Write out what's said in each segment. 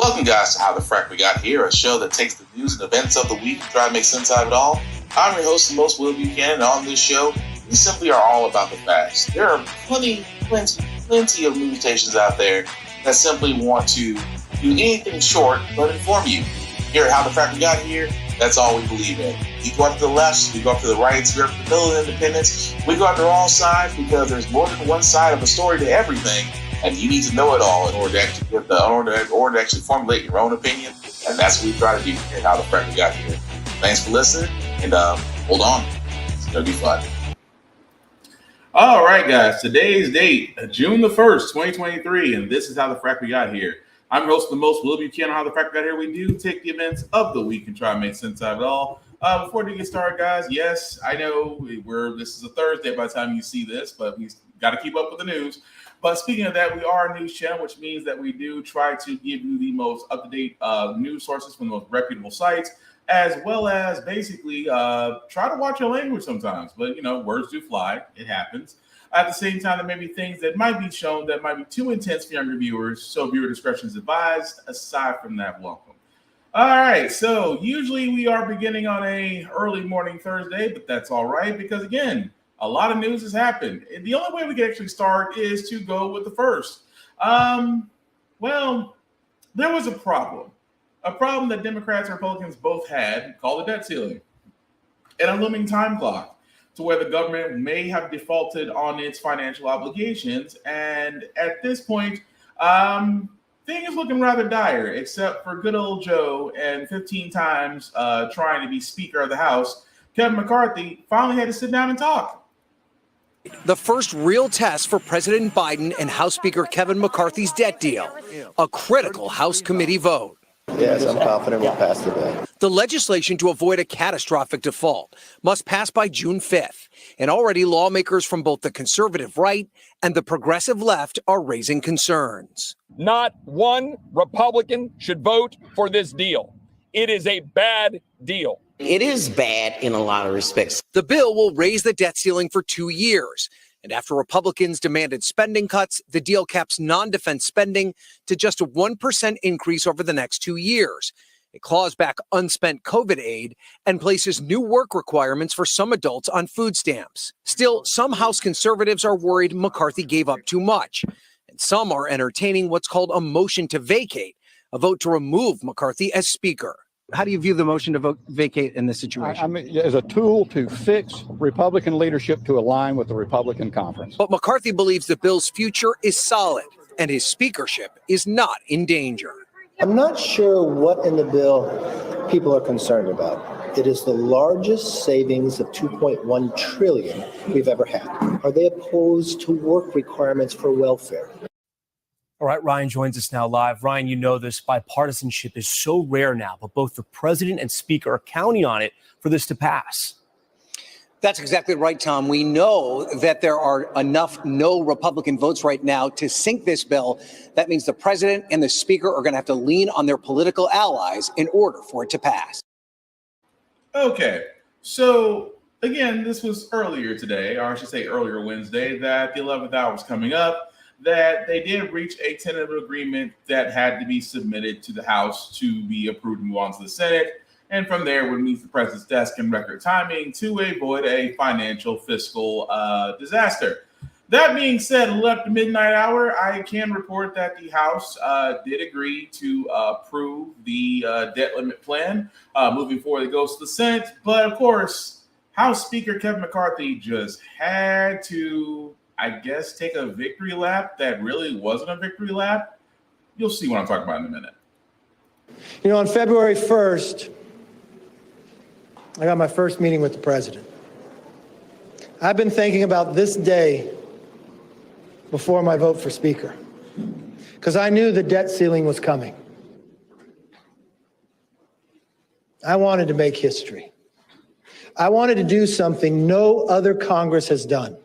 Welcome, guys, to How the Frack We Got Here, a show that takes the news and events of the week and try to make sense out of it all. I'm your host, the most Will Buchanan, and on this show, we simply are all about the facts. There are plenty of news stations out there that simply want to do anything short but inform you. Here at How the Frack We Got Here, that's all we believe in. We go up to the left, we go up to the right, we go up to the middle of independence, we go up to all sides because there's more than one side of a story to everything. And you need to know it all in order to actually formulate your own opinion. And that's what we try to do here at How the Frack We Got Here. Thanks for listening, and hold on. It's going to be fun. All right, guys. Today's date, June the 1st, 2023, and this is How the Frack We Got Here. I'm your host, the most Will Buchanan. How the Frack We Got Here. We do take the events of the week and try to make sense out of it all. Before we get started, guys, yes, I know this is a Thursday by the time you see this, but we got to keep up with the news. But speaking of that, we are a news channel, which means that we do try to give you the most up-to-date news sources from the most reputable sites, as well as basically try to watch your language sometimes. But, words do fly. It happens. At the same time, there may be things that might be shown that might be too intense for younger viewers, so viewer discretion is advised. Aside from that, welcome. All right, so usually we are beginning on a early morning Thursday, but that's all right because, again, a lot of news has happened. And the only way we can actually start is to go with the first. Well, there was a problem that Democrats and Republicans both had called the debt ceiling and a looming time clock to where the government may have defaulted on its financial obligations. And at this point, things looking rather dire, except for good old Joe and 15 times trying to be Speaker of the House. Kevin McCarthy finally had to sit down and talk. The first real test for President Biden and House Speaker Kevin McCarthy's debt deal, a critical House committee vote. Yes, I'm confident we'll pass the bill. The legislation to avoid a catastrophic default must pass by June 5th, and already lawmakers from both the conservative right and the progressive left are raising concerns. Not one Republican should vote for this deal. It is a bad deal. It is bad in a lot of respects. The bill will raise the debt ceiling for 2 years. And after Republicans demanded spending cuts, the deal caps non-defense spending to just a 1% increase over the next 2 years. It claws back unspent COVID aid and places new work requirements for some adults on food stamps. Still, some House conservatives are worried McCarthy gave up too much. And some are entertaining what's called a motion to vacate, a vote to remove McCarthy as Speaker. How do you view the motion to vacate in this situation? I mean, as a tool to fix Republican leadership to align with the Republican conference. But McCarthy believes the bill's future is solid and his speakership is not in danger. I'm not sure what in the bill people are concerned about. It is the largest savings of $2.1 trillion we've ever had. Are they opposed to work requirements for welfare? All right, Ryan joins us now live. Ryan, you know this bipartisanship is so rare now, but both the president and speaker are counting on it for this to pass. That's exactly right, Tom. We know that there are enough no Republican votes right now to sink this bill. That means the president and the speaker are going to have to lean on their political allies in order for it to pass. Okay, so again, this was earlier today, or I should say earlier Wednesday, that the 11th hour was coming up, that they did reach a tentative agreement that had to be submitted to the House to be approved and move on to the Senate. And from there would meet the president's desk in record timing to avoid a financial fiscal disaster. That being said, left the midnight hour, I can report that the House did agree to approve the debt limit plan moving forward. It goes to the Senate. But of course, House Speaker Kevin McCarthy just had to, I guess, take a victory lap that really wasn't a victory lap. You'll see what I'm talking about in a minute. On February 1st, I got my first meeting with the president. I've been thinking about this day before my vote for speaker, because I knew the debt ceiling was coming. I wanted to make history. I wanted to do something no other Congress has done.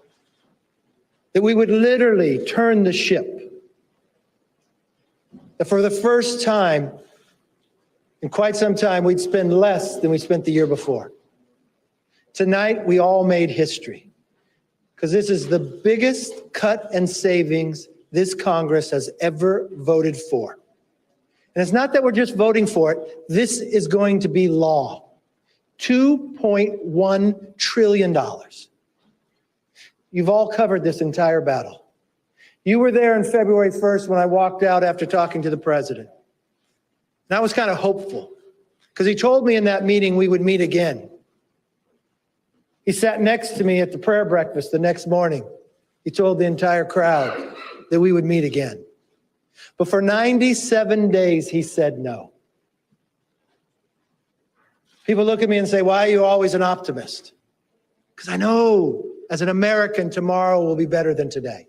That we would literally turn the ship. That for the first time in quite some time, we'd spend less than we spent the year before. Tonight, we all made history because this is the biggest cut and savings this Congress has ever voted for. And it's not that we're just voting for it. This is going to be law. $2.1 trillion. You've all covered this entire battle. You were there on February 1st when I walked out after talking to the president. And I was kind of hopeful because he told me in that meeting we would meet again. He sat next to me at the prayer breakfast the next morning. He told the entire crowd that we would meet again. But for 97 days, he said no. People look at me and say, why are you always an optimist? Because I know as an American, tomorrow will be better than today.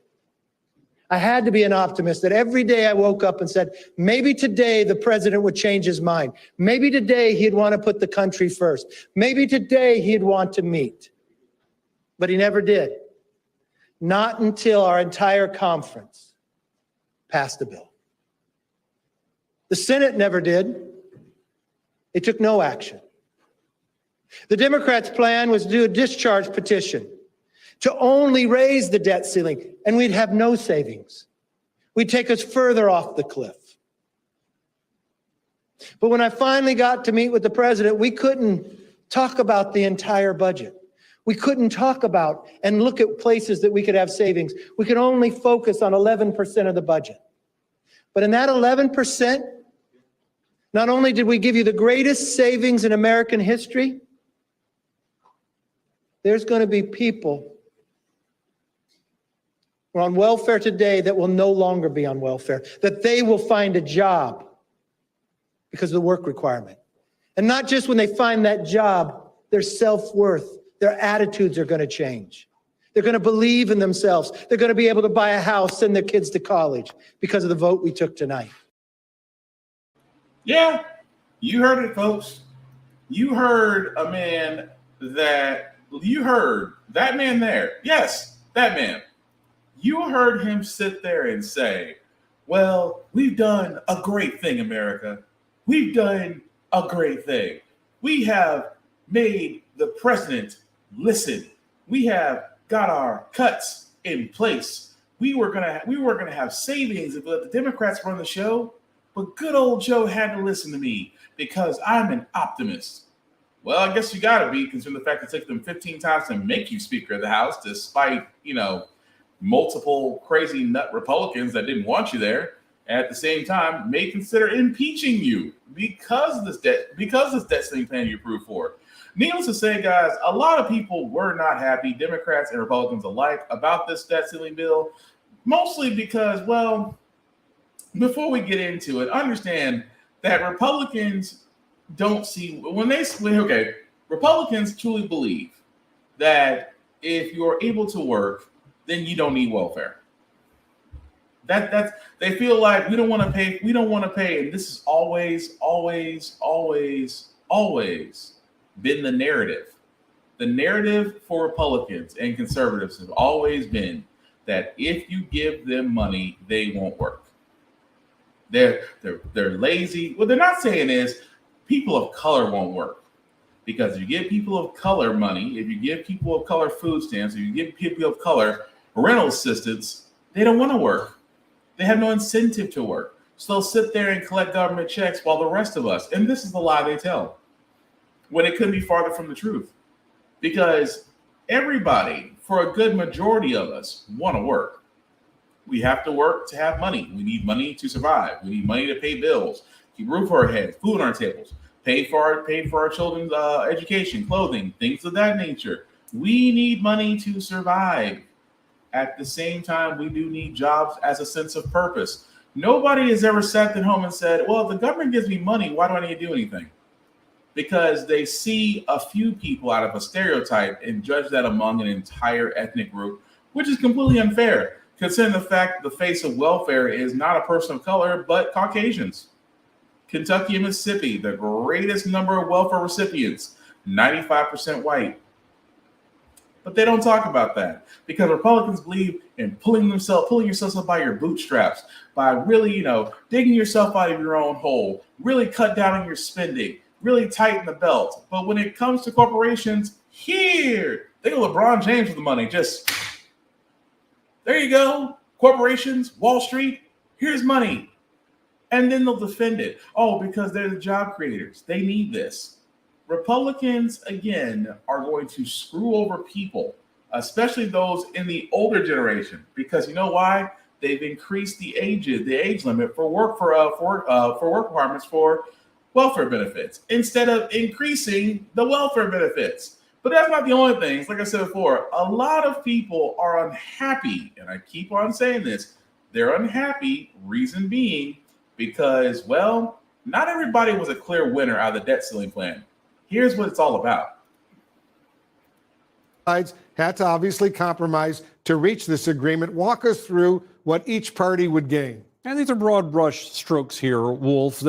I had to be an optimist that every day I woke up and said, maybe today the president would change his mind. Maybe today he'd want to put the country first. Maybe today he'd want to meet. But he never did. Not until our entire conference passed the bill. The Senate never did. They took no action. The Democrats' plan was to do a discharge petition to only raise the debt ceiling, and we'd have no savings. We'd take us further off the cliff. But when I finally got to meet with the president, we couldn't talk about the entire budget. We couldn't talk about and look at places that we could have savings. We could only focus on 11% of the budget. But in that 11%, not only did we give you the greatest savings in American history, there's going to be people who are on welfare today that will no longer be on welfare, that they will find a job because of the work requirement. And not just when they find that job, their self-worth, their attitudes are going to change. They're going to believe in themselves. They're going to be able to buy a house, send their kids to college because of the vote we took tonight. Yeah, you heard it, folks. You heard a man that, you heard that man there. Yes, that man. You heard him sit there and say, well, we've done a great thing, America. We've done a great thing. We have made the president listen. We have got our cuts in place. We were gonna have savings if we let the Democrats run the show, but good old Joe had to listen to me because I'm an optimist. Well, I guess you gotta be, considering the fact it took them 15 times to make you Speaker of the House, despite, multiple crazy nut Republicans that didn't want you there. At the same time, may consider impeaching you because this debt ceiling plan you approved for. Needless to say, guys, a lot of people were not happy, Democrats and Republicans alike, about this debt ceiling bill, mostly because, well, before we get into it, understand that Republicans don't see, Republicans truly believe that if you're able to work, then you don't need welfare. That's they feel like we don't want to pay, and this has always been the narrative. The narrative for Republicans and conservatives has always been that if you give them money, they won't work. They're lazy. What they're not saying is people of color won't work. Because if you give people of color money, if you give people of color food stamps, if you give people of color rental assistance, they don't want to work. They have no incentive to work. So they'll sit there and collect government checks while the rest of us, and this is the lie they tell, when it couldn't be farther from the truth. Because everybody, for a good majority of us, want to work. We have to work to have money. We need money to survive. We need money to pay bills, keep a roof over our heads, food on our tables, pay for our children's education, clothing, things of that nature. We need money to survive. At the same time, we do need jobs as a sense of purpose. Nobody has ever sat at home and said, well, if the government gives me money, why do I need to do anything? Because they see a few people out of a stereotype and judge that among an entire ethnic group, which is completely unfair, considering the fact that the face of welfare is not a person of color, but Caucasians. Kentucky and Mississippi, the greatest number of welfare recipients, 95% white. But they don't talk about that because Republicans believe in pulling yourself up by your bootstraps, by really, digging yourself out of your own hole, really cut down on your spending, really tighten the belt. But when it comes to corporations, here, think of LeBron James with the money. Just, there you go. Corporations, Wall Street, here's money. And then they'll defend it. Oh, because they're the job creators. They need this. Republicans, again, are going to screw over people, especially those in the older generation, because you know why? They've increased the age limit for work requirements for welfare benefits instead of increasing the welfare benefits. But that's not the only thing. Like I said before, a lot of people are unhappy, and I keep on saying this. They're unhappy, reason being, because, well, not everybody was a clear winner out of the debt ceiling plan. Here's what it's all about. Sides had to obviously compromise to reach this agreement. Walk us through what each party would gain. And these are broad brush strokes here, Wolf.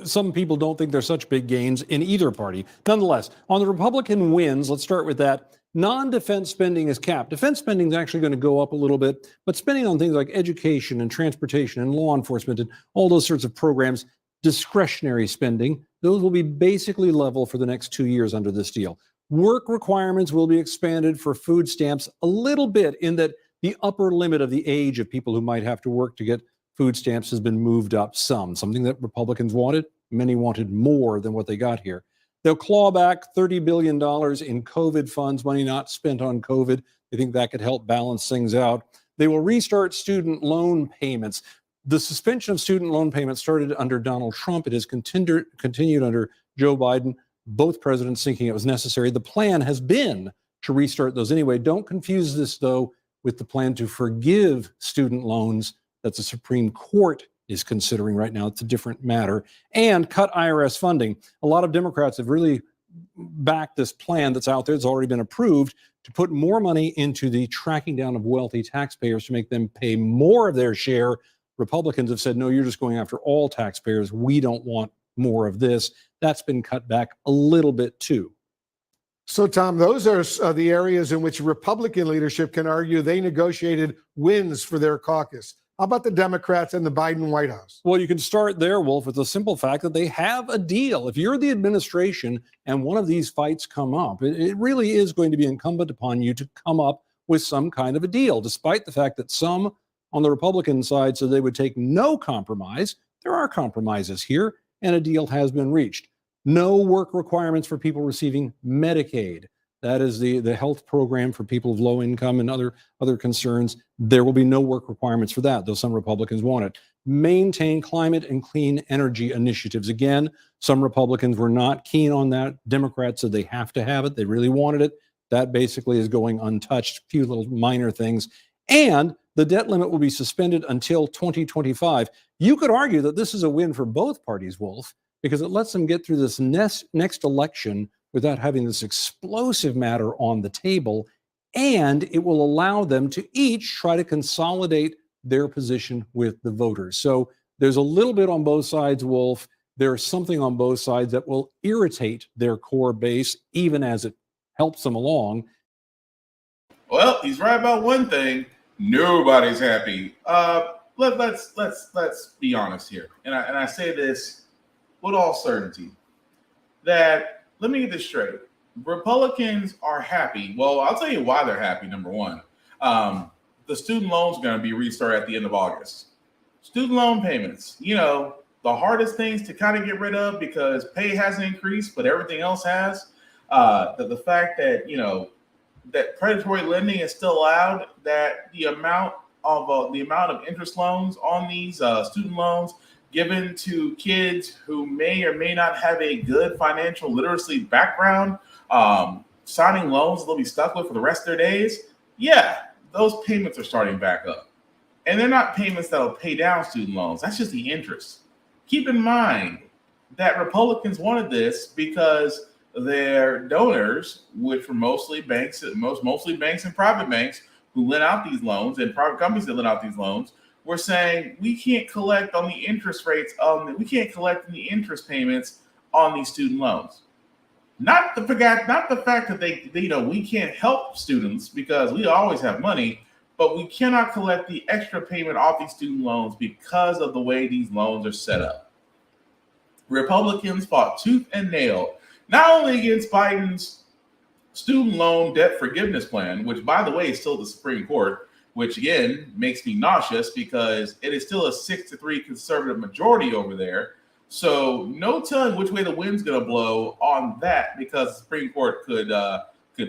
Some people don't think there's such big gains in either party. Nonetheless, on the Republican wins, let's start with that. Non-defense spending is capped. Defense spending is actually going to go up a little bit, but spending on things like education and transportation and law enforcement and all those sorts of programs, discretionary spending, those will be basically level for the next 2 years under this deal. Work requirements will be expanded for food stamps a little bit, in that the upper limit of the age of people who might have to work to get food stamps has been moved up some, something that Republicans wanted. Many wanted more than what they got here. They'll claw back $30 billion in COVID funds, money not spent on COVID. They think that could help balance things out. They will restart student loan payments. The suspension of student loan payments started under Donald Trump. It has continued under Joe Biden, both presidents thinking it was necessary. The plan has been to restart those anyway. Don't confuse this, though, with the plan to forgive student loans that the Supreme Court is considering right now. It's a different matter. And cut IRS funding. A lot of Democrats have really backed this plan that's out there. It's already been approved to put more money into the tracking down of wealthy taxpayers to make them pay more of their share. Republicans have said, no, you're just going after all taxpayers. We don't want more of this. That's been cut back a little bit too. So, Tom, those are the areas in which Republican leadership can argue they negotiated wins for their caucus. How about the Democrats and the Biden White House? Well, you can start there, Wolf, with the simple fact that they have a deal. If you're the administration and one of these fights come up, it really is going to be incumbent upon you to come up with some kind of a deal, despite the fact that some on the Republican side said they would take no compromise. There are compromises here, and a deal has been reached. No work requirements for people receiving Medicaid. That is the health program for people of low income and other concerns. There will be no work requirements for that, though some Republicans want it. Maintain climate and clean energy initiatives. Again, some Republicans were not keen on that. Democrats said they have to have it. They really wanted it. That basically is going untouched. A few little minor things. And the debt limit will be suspended until 2025. You could argue that this is a win for both parties, Wolf, because it lets them get through this next election without having this explosive matter on the table, and it will allow them to each try to consolidate their position with the voters. So there's a little bit on both sides, Wolf. There's something on both sides that will irritate their core base, even as it helps them along. Well, he's right about one thing. Nobody's happy. Let's be honest here, and I say this with all certainty, that let me get this straight. Republicans are happy. Well, I'll tell you why they're happy. Number one, the student loans are going to be restarted at the end of August. Student loan payments, the hardest things to kind of get rid of because pay hasn't increased, but everything else has. The fact that, that predatory lending is still allowed, that the amount of interest loans on these student loans given to kids who may or may not have a good financial literacy background, signing loans they'll be stuck with for the rest of their days. Yeah, those payments are starting back up. And they're not payments that'll pay down student loans. That's just the interest. Keep in mind that Republicans wanted this because their donors, which were mostly banks and private banks who lent out these loans, and private companies that lent out these loans, were saying we can't collect on the interest rates, we can't collect the interest payments on these student loans. Not the fact that we can't help students because we always have money, but we cannot collect the extra payment off these student loans because of the way these loans are set up. Republicans fought tooth and nail, not only against Biden's student loan debt forgiveness plan, which, by the way, is still the Supreme Court, which again makes me nauseous because it is still a 6-3 conservative majority over there. So no telling which way the wind's going to blow on that, because the Supreme Court could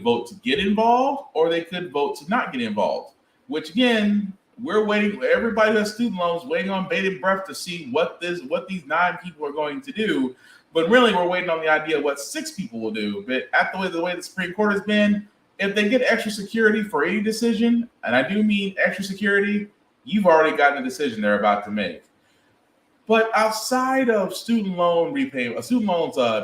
vote to get involved, or they could vote to not get involved. Which again, we're waiting. Everybody who has student loans waiting on bated breath to see what these 9 people are going to do. But really, we're waiting on the idea of what 6 people will do. But at the way the Supreme Court has been, if they get extra security for any decision, and I do mean extra security, you've already gotten a decision they're about to make. But outside of student loan payments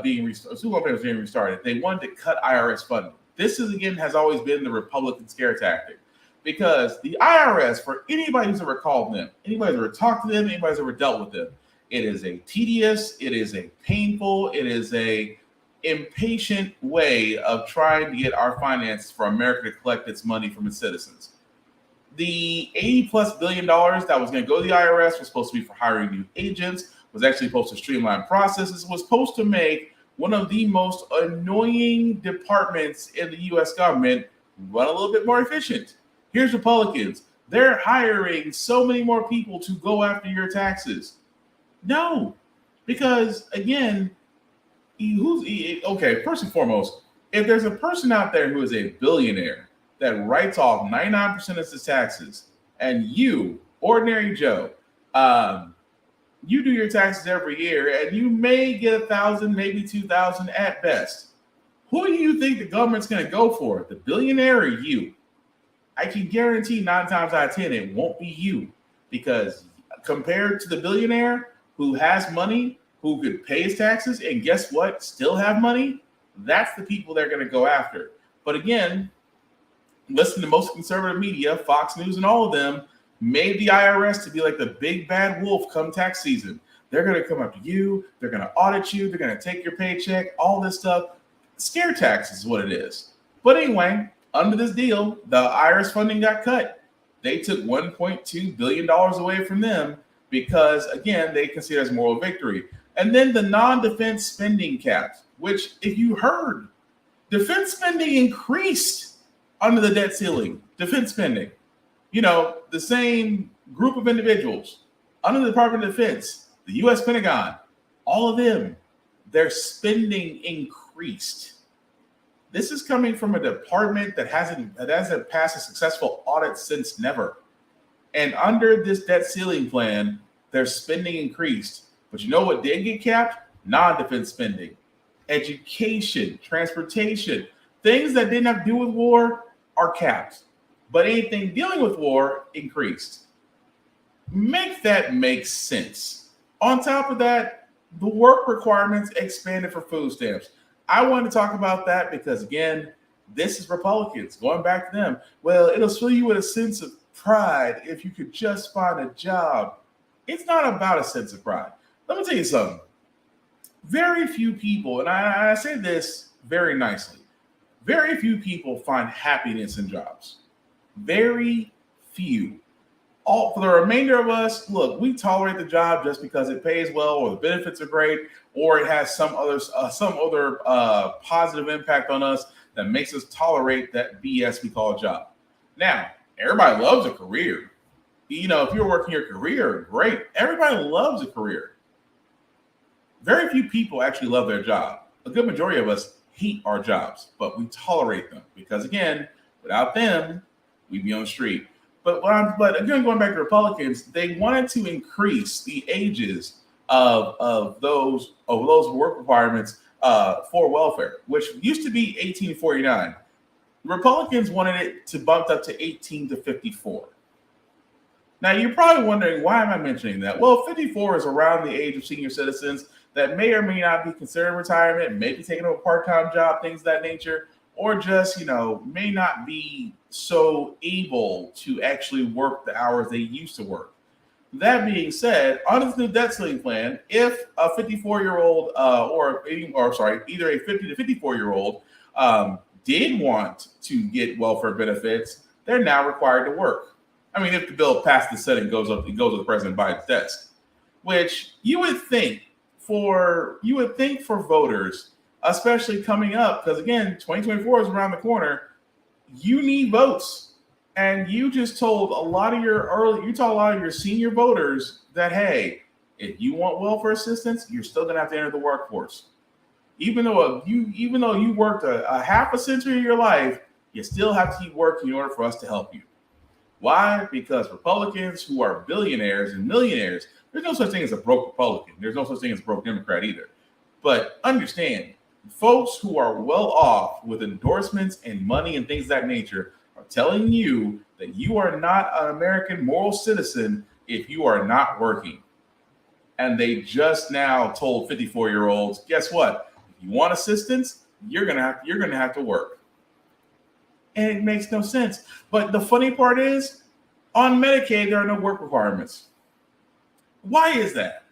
being restarted, they wanted to cut IRS funding. This has always been the Republican scare tactic, because the IRS, for anybody who's ever called them, anybody who's ever talked to them, anybody who's ever dealt with them, it is a tedious, it is a painful, it is a impatient way of trying to get our finances for America to collect its money from its citizens. The $80+ billion that was going to go to the IRS was supposed to be for hiring new agents, was actually supposed to streamline processes, was supposed to make one of the most annoying departments in the U.S. government run a little bit more efficient. Here's Republicans. They're hiring so many more people to go after your taxes. No, because again, first and foremost, if there's a person out there who is a billionaire that writes off 99% of his taxes, and you, ordinary Joe, you do your taxes every year, and you may get 1,000, maybe 2,000 at best. Who do you think the government's going to go for? The billionaire or you? I can guarantee 9 times out of 10 it won't be you, because compared to the billionaire who has money, who could pay his taxes, and guess what? Still have money. That's the people they're going to go after. But again, listen to most conservative media, Fox News and all of them, made the IRS to be like the big bad wolf come tax season. They're going to come up to you. They're going to audit you. They're going to take your paycheck, all this stuff. Scare taxes is what it is. But anyway, under this deal, the IRS funding got cut. They took $1.2 billion away from them because, again, they consider it as moral victory. And then the non-defense spending caps, which, if you heard, defense spending increased under the debt ceiling. Defense spending. The same group of individuals under the Department of Defense, the U.S. Pentagon, all of them, their spending increased. This is coming from a department that hasn't passed a successful audit since never. And under this debt ceiling plan, their spending increased. But you know what did get capped? Non-defense spending, education, transportation, things that didn't have to do with war are capped. But anything dealing with war increased. Make that make sense. On top of that, the work requirements expanded for food stamps. I want to talk about that because, again, this is Republicans. Going back to them. Well, it'll fill you with a sense of pride if you could just find a job. It's not about a sense of pride. Let me tell you something. Very few people, and I say this very nicely, very few people find happiness in jobs. Very few. For the remainder of us, look, we tolerate the job just because it pays well, or the benefits are great, or it has some other positive impact on us that makes us tolerate that BS we call a job. Now, everybody loves a career. If you're working your career, great. Everybody loves a career. Very few people actually love their job. A good majority of us hate our jobs, but we tolerate them because, again, without them, we'd be on the street. But again, going back to Republicans, they wanted to increase the ages of those work requirements for welfare, which used to be 18 to 49. Republicans wanted it to bump up to 18 to 54. Now, you're probably wondering, why am I mentioning that? Well, 54 is around the age of senior citizens that may or may not be considering retirement, maybe taking up a part-time job, things of that nature, or just, may not be so able to actually work the hours they used to work. That being said, on this new debt ceiling plan, if a 54-year-old either a 50 to 54-year-old did want to get welfare benefits, they're now required to work. I mean, if the bill passes the Senate and goes to President Biden's desk, which you would think for voters, especially coming up, because again, 2024 is around the corner, you need votes. And you just told a lot of your senior voters that, hey, if you want welfare assistance, you're still going to have to enter the workforce. Even though you worked a half a century of your life, you still have to keep working in order for us to help you. Why? Because Republicans who are billionaires and millionaires, there's no such thing as a broke Republican. There's no such thing as a broke Democrat either. But understand, folks who are well off with endorsements and money and things of that nature are telling you that you are not an American moral citizen if you are not working. And they just now told 54-year-olds, guess what? If you want assistance, you're gonna have to work. And it makes no sense. But the funny part is, on Medicaid, there are no work requirements. Why is that?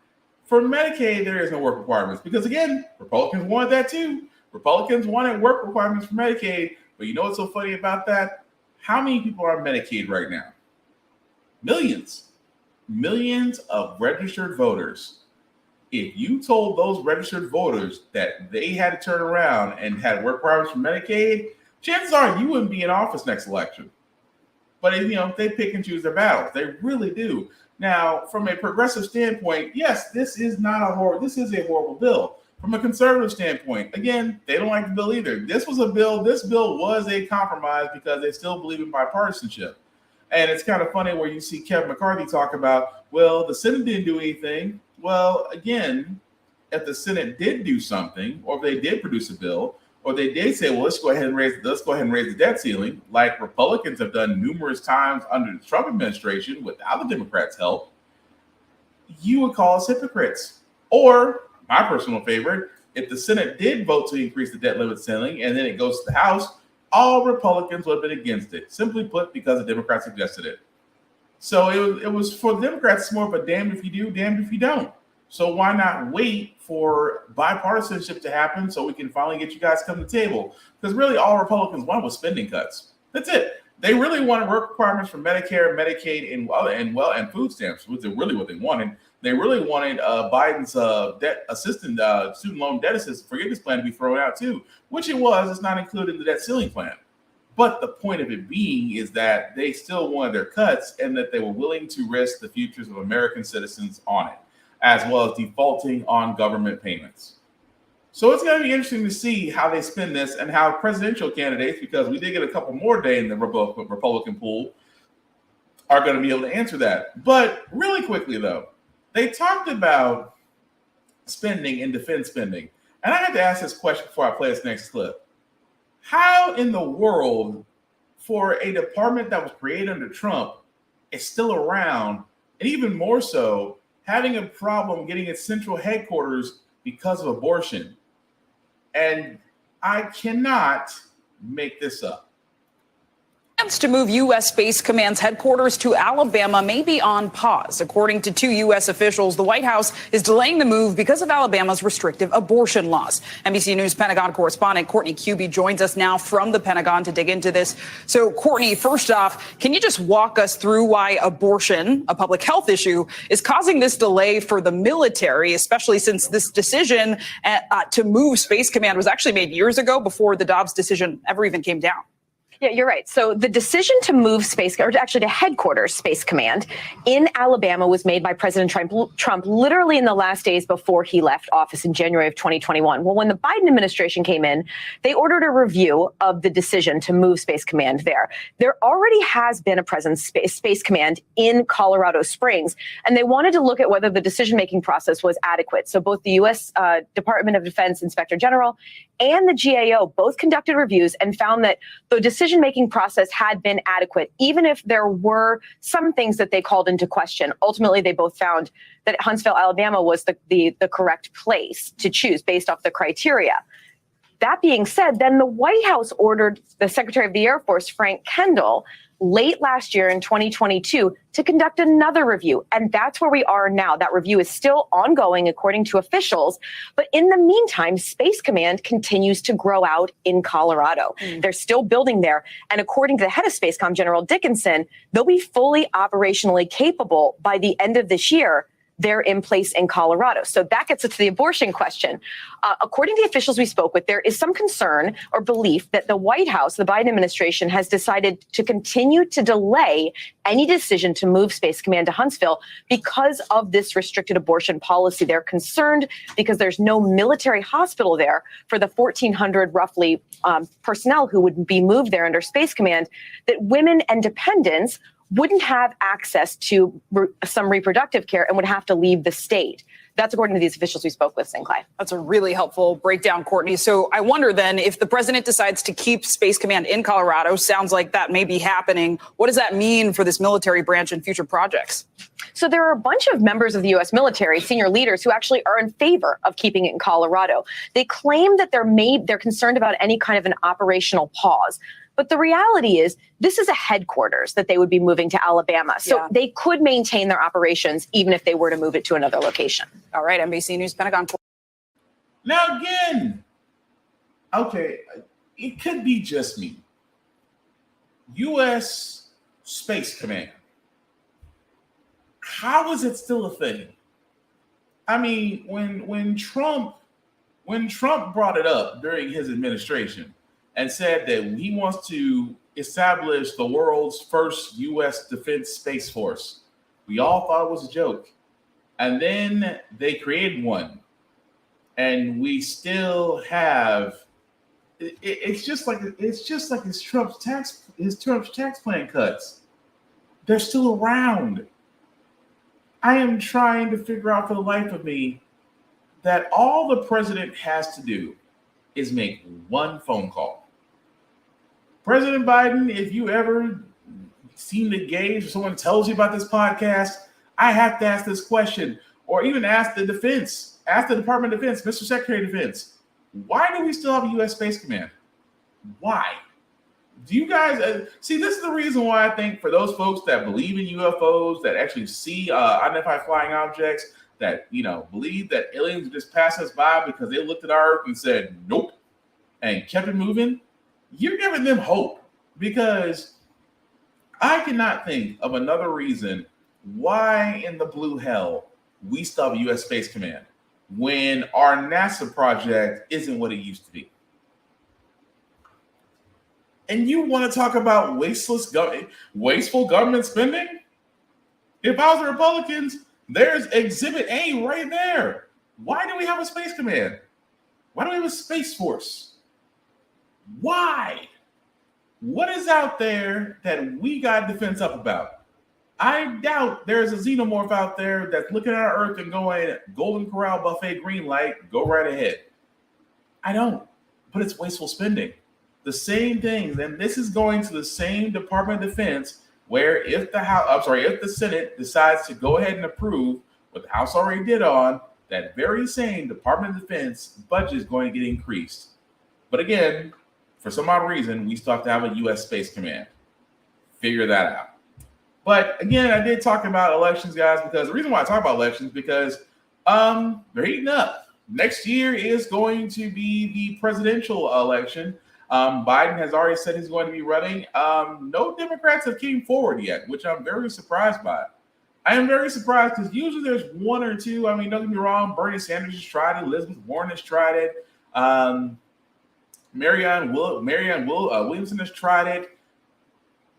For Medicaid, there is no work requirements because, again, Republicans wanted that too. Republicans wanted work requirements for Medicaid. But you know what's so funny about that? How many people are on Medicaid right now? Millions. Millions of registered voters. If you told those registered voters that they had to turn around and had work requirements for Medicaid, chances are you wouldn't be in office next election. But they pick and choose their battles. They really do. Now, from a progressive standpoint, yes, this is a horrible bill. From a conservative standpoint, again, they don't like the bill either. This bill was a compromise because they still believe in bipartisanship. And it's kind of funny where you see Kevin McCarthy talk about, well, the Senate didn't do anything. Well, again, if the Senate did do something, or if they did produce a bill, or they did say, well, let's go ahead and raise the debt ceiling, like Republicans have done numerous times under the Trump administration without the Democrats' help, you would call us hypocrites. Or, my personal favorite, if the Senate did vote to increase the debt limit ceiling and then it goes to the House, all Republicans would have been against it. Simply put, because the Democrats suggested it. So it was for the Democrats, it's more of a damned if you do, damned if you don't. So why not wait for bipartisanship to happen so we can finally get you guys to come to the table? Because really all Republicans wanted was spending cuts. That's it. They really wanted work requirements for Medicare, Medicaid, and food stamps, which is really what they wanted. They really wanted Biden's student loan debt assistance forgiveness plan to be thrown out too, which it was. It's not included in the debt ceiling plan. But the point of it being is that they still wanted their cuts and that they were willing to risk the futures of American citizens on it, as well as defaulting on government payments. So it's going to be interesting to see how they spin this and how presidential candidates, because we did get a couple more days in the Republican pool, are going to be able to answer that. But really quickly, though, they talked about spending and defense spending. And I had to ask this question before I play this next clip. How in the world, for a department that was created under Trump, is still around, and even more so, having a problem getting its central headquarters because of abortion? And I cannot make this up. Plans to move U.S. Space Command's headquarters to Alabama may be on pause. According to two U.S. officials, the White House is delaying the move because of Alabama's restrictive abortion laws. NBC News Pentagon correspondent Courtney Cubey joins us now from the Pentagon to dig into this. So, Courtney, first off, can you just walk us through why abortion, a public health issue, is causing this delay for the military, especially since this decision to move Space Command was actually made years ago before the Dobbs decision ever even came down? Yeah, you're right. So the decision to move to headquarters Space Command in Alabama was made by President Trump literally in the last days before he left office in January of 2021. Well, when the Biden administration came in, they ordered a review of the decision to move Space Command there. There already has been a presence, Space Command in Colorado Springs, and they wanted to look at whether the decision-making process was adequate. So both the U.S. Department of Defense Inspector General and the GAO both conducted reviews and found that the decision-making process had been adequate, even if there were some things that they called into question. Ultimately, they both found that Huntsville, Alabama was the correct place to choose based off the criteria. That being said, then the White House ordered the Secretary of the Air Force, Frank Kendall, late last year in 2022 to conduct another review. And that's where we are now. That review is still ongoing, according to officials. But in the meantime, Space Command continues to grow out in Colorado. They're still building there. And according to the head of SpaceCom, General Dickinson, they'll be fully operationally capable by the end of this year. they're in place in Colorado. So that gets us to the abortion question. According to the officials we spoke with, there is some concern or belief that the White House, the Biden administration, has decided to continue to delay any decision to move Space Command to Huntsville because of this restricted abortion policy. They're concerned because there's no military hospital there for the 1,400 roughly personnel who would be moved there under Space Command, that women and dependents wouldn't have access to some reproductive care and would have to leave the state. That's according to these officials we spoke with, St. Clair. That's a really helpful breakdown, Courtney. So I wonder then, if the president decides to keep Space Command in Colorado, sounds like that may be happening. What does that mean for this military branch and future projects? So there are a bunch of members of the U.S. military, senior leaders, who actually are in favor of keeping it in Colorado. They claim that they're concerned about any kind of an operational pause. But the reality is, this is a headquarters that they would be moving to Alabama. So they could maintain their operations even if they were to move it to another location. All right, NBC News, Pentagon. Now again, okay, it could be just me. U.S. Space Command. How is it still a thing? I mean, when Trump brought it up during his administration and said that he wants to establish the world's first U.S. Defense Space Force, we all thought it was a joke. And then they created one. And we still have, it's just like his Trump's tax plan cuts. They're still around. I am trying to figure out for the life of me that all the president has to do is make one phone call. President Biden, if you ever seem to gauge or someone tells you about this podcast, I have to ask this question, or even ask the defense, ask the Department of Defense, Mr. Secretary of Defense, why do we still have a U.S. Space Command? Why? Do you guys see? This is the reason why I think for those folks that believe in UFOs, that actually see unidentified flying objects, that believe that aliens just pass us by because they looked at our Earth and said nope, and kept it moving. You're giving them hope, because I cannot think of another reason why in the blue hell we still have a U.S. Space Command when our NASA project isn't what it used to be. And you want to talk about wasteful government spending? If I was the Republicans, there's Exhibit A right there. Why do we have a Space Command? Why do we have a Space Force? Why? What is out there that we got defense up about? I doubt there's a xenomorph out there that's looking at our Earth and going, Golden Corral buffet, green light, go right ahead. I don't, but it's wasteful spending. The same things, and this is going to the same Department of Defense, where if the Senate decides to go ahead and approve what the House already did on, that very same Department of Defense budget is going to get increased. But again, for some odd reason, we still have to have a U.S. Space Command. Figure that out. But again, I did talk about elections, guys, because the reason why I talk about elections, because they're heating up. Next year is going to be the presidential election. Biden has already said he's going to be running. No Democrats have came forward yet, which I'm very surprised by. I am very surprised because usually there's one or two. I mean, don't get me wrong, Bernie Sanders has tried it. Elizabeth Warren has tried it. Marianne Williamson has tried it.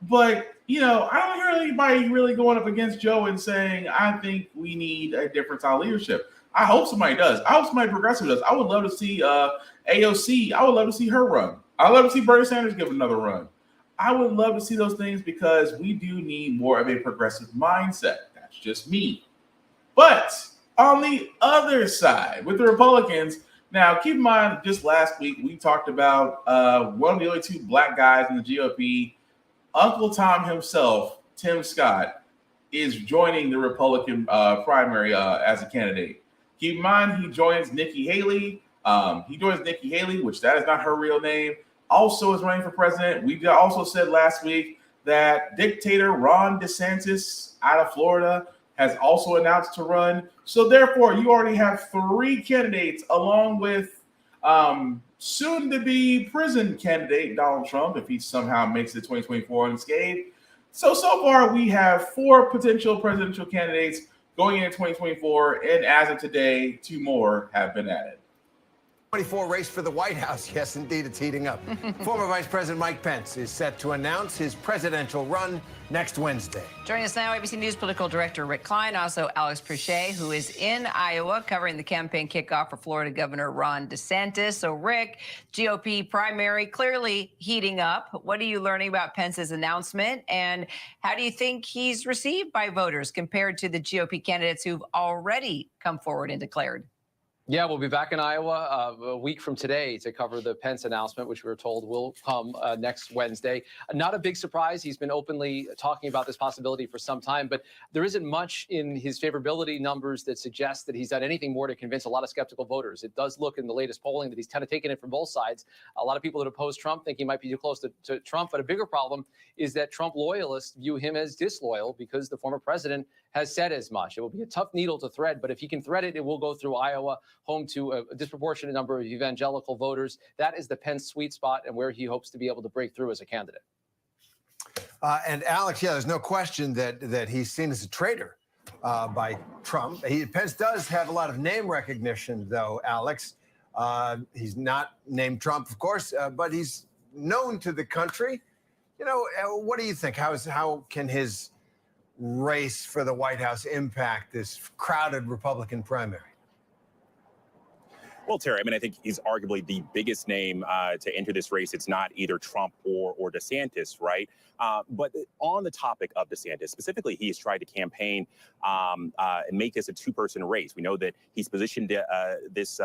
But, I don't hear anybody really going up against Joe and saying, I think we need a different style of leadership. I hope somebody does. I hope somebody progressive does. I would love to see AOC. I would love to see her run. I would love to see Bernie Sanders give another run. I would love to see those things because we do need more of a progressive mindset. That's just me. But on the other side, with the Republicans, now keep in mind, just last week we talked about one of the only two black guys in the GOP, Uncle Tom himself, Tim Scott, is joining the Republican primary as a candidate. Keep in mind, he joins Nikki Haley. Which that is not her real name. Also is running for president. We also said last week that dictator Ron DeSantis out of Florida has also announced to run. So therefore, you already have three candidates along with soon-to-be prison candidate Donald Trump, if he somehow makes it 2024 unscathed. So far, we have four potential presidential candidates going into 2024. And as of today, 2 more have been added. 24 race for the White House. Yes, indeed, it's heating up. Former Vice President Mike Pence is set to announce his presidential run next Wednesday. Joining us now, ABC News political director Rick Klein, also Alex Pruchet, who is in Iowa covering the campaign kickoff for Florida Governor Ron DeSantis. So, Rick, GOP primary clearly heating up. What are you learning about Pence's announcement, and how do you think he's received by voters compared to the GOP candidates who've already come forward and declared? Yeah, we'll be back in Iowa a week from today to cover the Pence announcement, which we were told will come next Wednesday. Not a big surprise. He's been openly talking about this possibility for some time, but there isn't much in his favorability numbers that suggests that he's done anything more to convince a lot of skeptical voters. It does look in the latest polling that he's kind of taken it from both sides. A lot of people that oppose Trump think he might be too close to Trump, but a bigger problem is that Trump loyalists view him as disloyal because the former president has said as much. It will be a tough needle to thread, but if he can thread it, it will go through Iowa, home to a disproportionate number of evangelical voters. That is the Pence sweet spot and where he hopes to be able to break through as a candidate. And Alex, yeah, there's no question that he's seen as a traitor by Trump. Pence does have a lot of name recognition, though, Alex. He's not named Trump, of course, but he's known to the country. You know, what do you think? How can his race for the White House impact this crowded Republican primary? Well, Terry, I mean, I think he's arguably the biggest name to enter this race. It's not either Trump or DeSantis, right? But on the topic of DeSantis, specifically, he has tried to campaign and make this a two-person race. We know that he's positioned this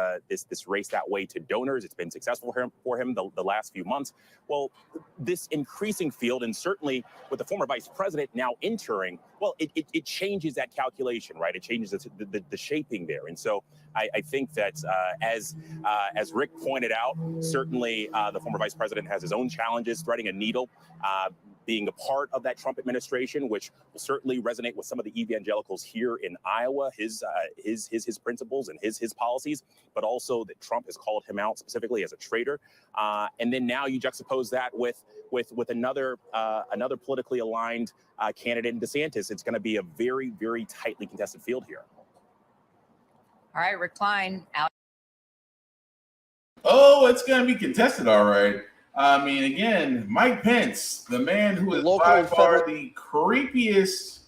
race that way to donors. It's been successful for him the last few months. Well, this increasing field, and certainly with the former vice president now entering, well, it changes that calculation, right? It changes the shaping there. And so I think that as Rick pointed out, certainly the former vice president has his own challenges threading a needle, being a part of that Trump administration, which will certainly resonate with some of the evangelicals here in Iowa, his principles and his policies, but also that Trump has called him out specifically as a traitor. And then now you juxtapose that with another politically aligned candidate in DeSantis. It's going to be a very, very tightly contested field here. All right, Rick Klein, Alex. Oh, it's going to be contested, all right. I mean, again, Mike Pence, the man who is by far the creepiest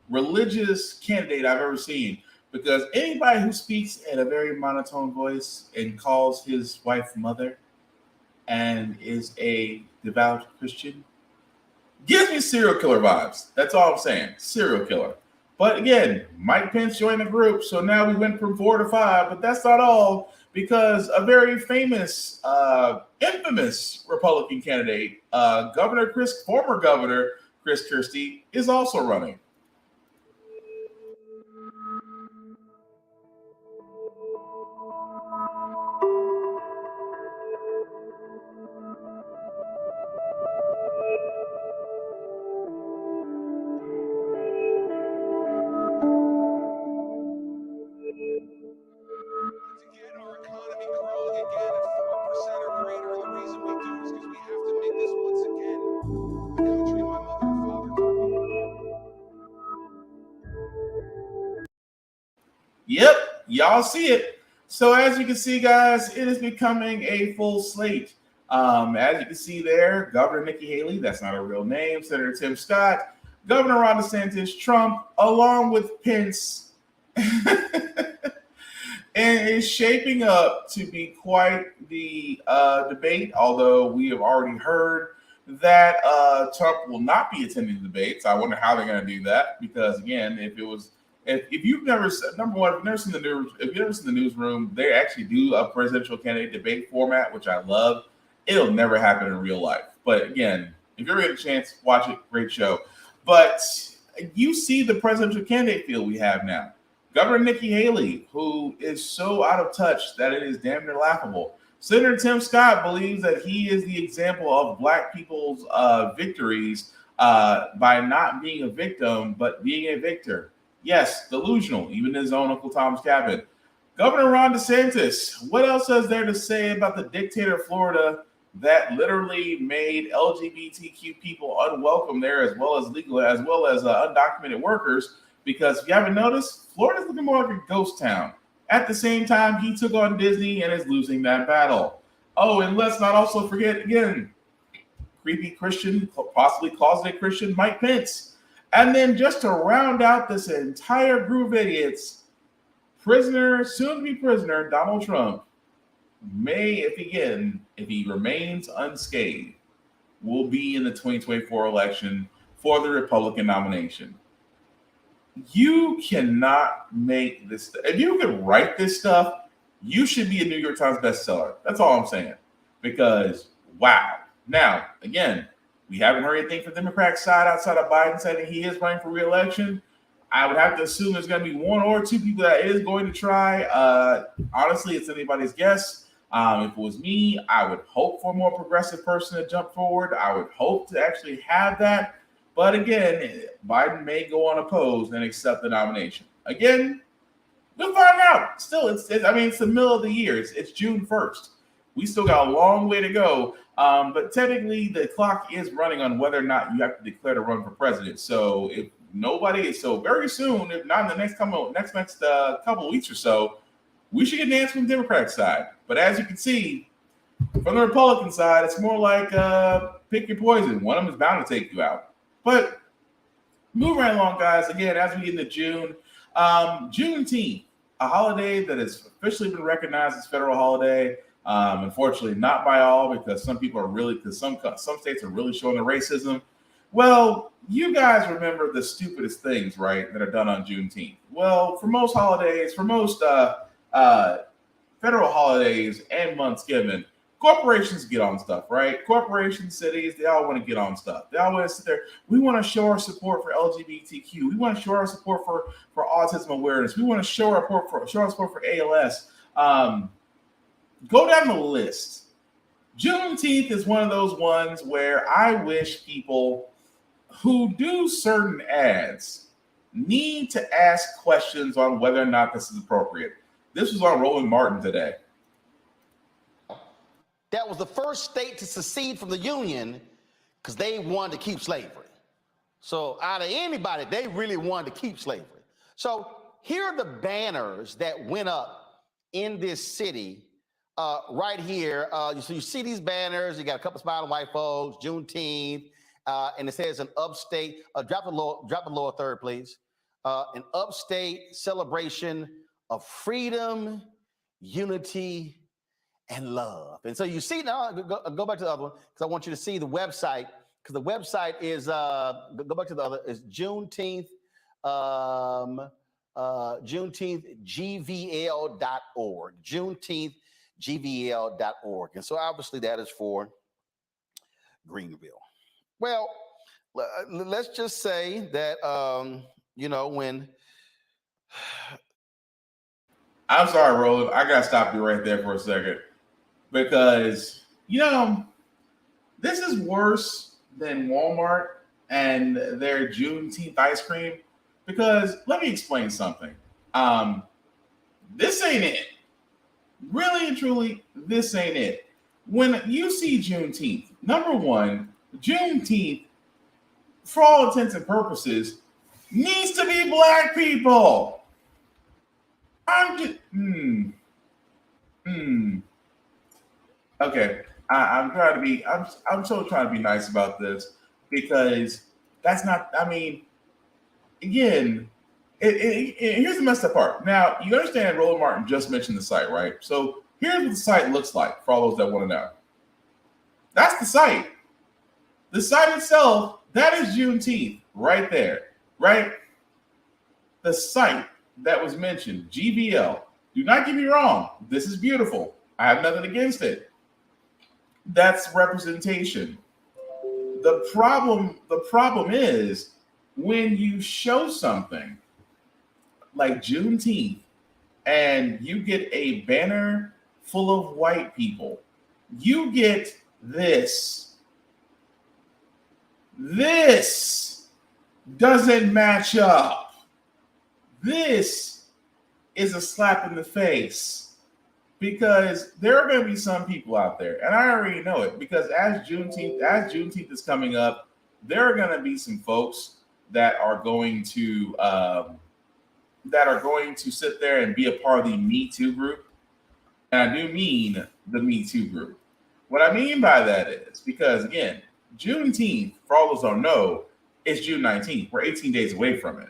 religious candidate I've ever seen, because anybody who speaks in a very monotone voice and calls his wife mother and is a devout Christian gives me serial killer vibes. That's all I'm saying, serial killer. But again, Mike Pence joined the group, so now we went from 4 to 5, but that's not all, because a very famous, infamous Republican candidate, former Governor Chris Christie, is also running. Yep, y'all see it. So as you can see, guys, it is becoming a full slate. As you can see there, Governor Nikki Haley, that's not a real name, Senator Tim Scott, Governor Ron DeSantis, Trump, along with Pence, and it's shaping up to be quite the debate, although we have already heard that Trump will not be attending the debates. I wonder how they're going to do that, because, again, if you've never seen the newsroom, they actually do a presidential candidate debate format, which I love. It'll never happen in real life. But again, if you ever get a chance, watch it. Great show. But you see the presidential candidate field we have now. Governor Nikki Haley, who is so out of touch that it is damn near laughable. Senator Tim Scott believes that he is the example of Black people's victories by not being a victim, but being a victor. Yes, delusional, even his own Uncle Tom's Cabin. Governor Ron DeSantis, what else is there to say about the dictator of Florida that literally made LGBTQ people unwelcome there, as well as undocumented workers, Because if you haven't noticed, Florida's looking more like a ghost town. At the same time, he took on Disney and is losing that battle. Oh, and let's not also forget, again, creepy Christian, possibly closeted Christian Mike Pence. And then just to round out this entire group of idiots, soon-to-be prisoner, Donald Trump, may, if he remains unscathed, will be in the 2024 election for the Republican nomination. You cannot make this. If you could write this stuff, you should be a New York Times bestseller. That's all I'm saying. Because, wow. Now, again, we haven't heard anything from the Democratic side outside of Biden saying he is running for re-election. I would have to assume there's going to be one or two people that is going to try. Honestly, it's anybody's guess. If it was me, I would hope for a more progressive person to jump forward. I would hope to actually have that. But again, Biden may go unopposed and accept the nomination. Again, we'll find out. Still, it's the middle of the year. It's June 1st. We still got a long way to go. But technically, the clock is running on whether or not you have to declare to run for president. So if nobody is very soon, if not in the next couple of weeks or so, we should get an answer from the Democratic side. But as you can see, from the Republican side, it's more like pick your poison. One of them is bound to take you out. But moving right along, guys. Again, as we get into June, Juneteenth, a holiday that has officially been recognized as federal holiday. Unfortunately, not by all, because some states are really showing the racism. Well, you guys remember the stupidest things, right, that are done on Juneteenth. Well, for most holidays, federal holidays and months given, corporations get on stuff, right? Corporations, cities, they all want to get on stuff. They all want to sit there. We want to show our support for LGBTQ. We want to show our support for autism awareness. We want to show our support for ALS. Go down the list. Juneteenth is one of those ones where I wish people who do certain ads need to ask questions on whether or not this is appropriate. This was on Roland Martin today. That was the first state to secede from the Union because they wanted to keep slavery. So out of anybody, they really wanted to keep slavery. So here are the banners that went up in this city right here. So you see these banners. You got a couple smiling white folks, Juneteenth, and it says an upstate. Drop the lower third, please. An upstate celebration of freedom, unity, and love. And so you see now, go back to the other one, because I want you to see the website, because the website is, go back to the other, is Juneteenth, JuneteenthGVL.org, JuneteenthGVL.org. And so obviously that is for Greenville. Well, let's just say that, when... I'm sorry, Roland. I got to stop you right there for a second. Because, this is worse than Walmart and their Juneteenth ice cream. Because let me explain something. This ain't it. Really and truly, this ain't it. When you see Juneteenth, number one, Juneteenth, for all intents and purposes, needs to be black people. I'm just Okay, I'm trying to be. I'm so trying to be nice about this, because that's not. I mean, again, here's the messed up part. Now you understand, Roland Martin just mentioned the site, right? So here's what the site looks like for all those that want to know. That's the site. The site itself, that is Juneteenth right there, right? The site that was mentioned, GVL. Do not get me wrong. This is beautiful. I have nothing against it. That's representation. The problem is when you show something like Juneteenth and you get a banner full of white people, you get this. This doesn't match up. This is a slap in the face. Because there are going to be some people out there, and I already know it, because as Juneteenth is coming up, there are going to be some folks that are going to sit there and be a part of the Me Too group. And I do mean the Me Too group. What I mean by that is because, again, Juneteenth, for all those who don't know, is June 19th. We're 18 days away from it.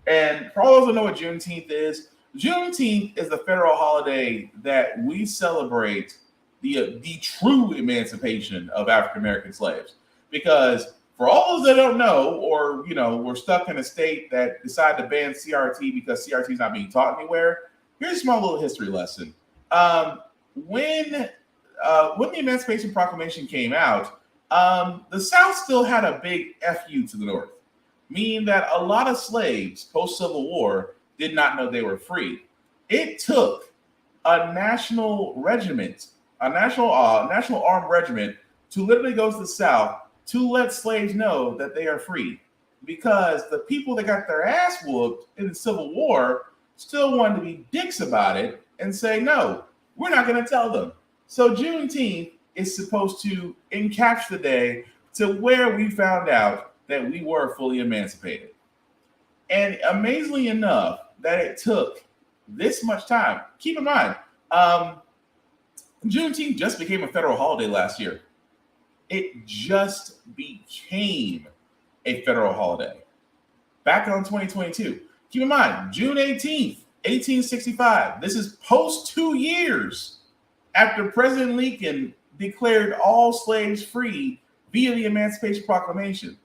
And for all those who know what Juneteenth is the federal holiday that we celebrate the true emancipation of African American slaves. Because for all those that don't know, or we're stuck in a state that decided to ban CRT because CRT is not being taught anywhere, here's a small little history lesson. When the Emancipation Proclamation came out, the South still had a big FU to the North, meaning that a lot of slaves post-Civil War did not know they were free. It took a national regiment, a national armed regiment, to literally go to the South to let slaves know that they are free, because the people that got their ass whooped in the Civil War still wanted to be dicks about it and say, no, we're not going to tell them. So Juneteenth is supposed to encapsulate the day to where we found out that we were fully emancipated. And amazingly enough, that it took this much time. Keep in mind, Juneteenth just became a federal holiday last year. It just became a federal holiday back on 2022. Keep in mind, June 18th, 1865. This is post 2 years after President Lincoln declared all slaves free via the Emancipation Proclamation.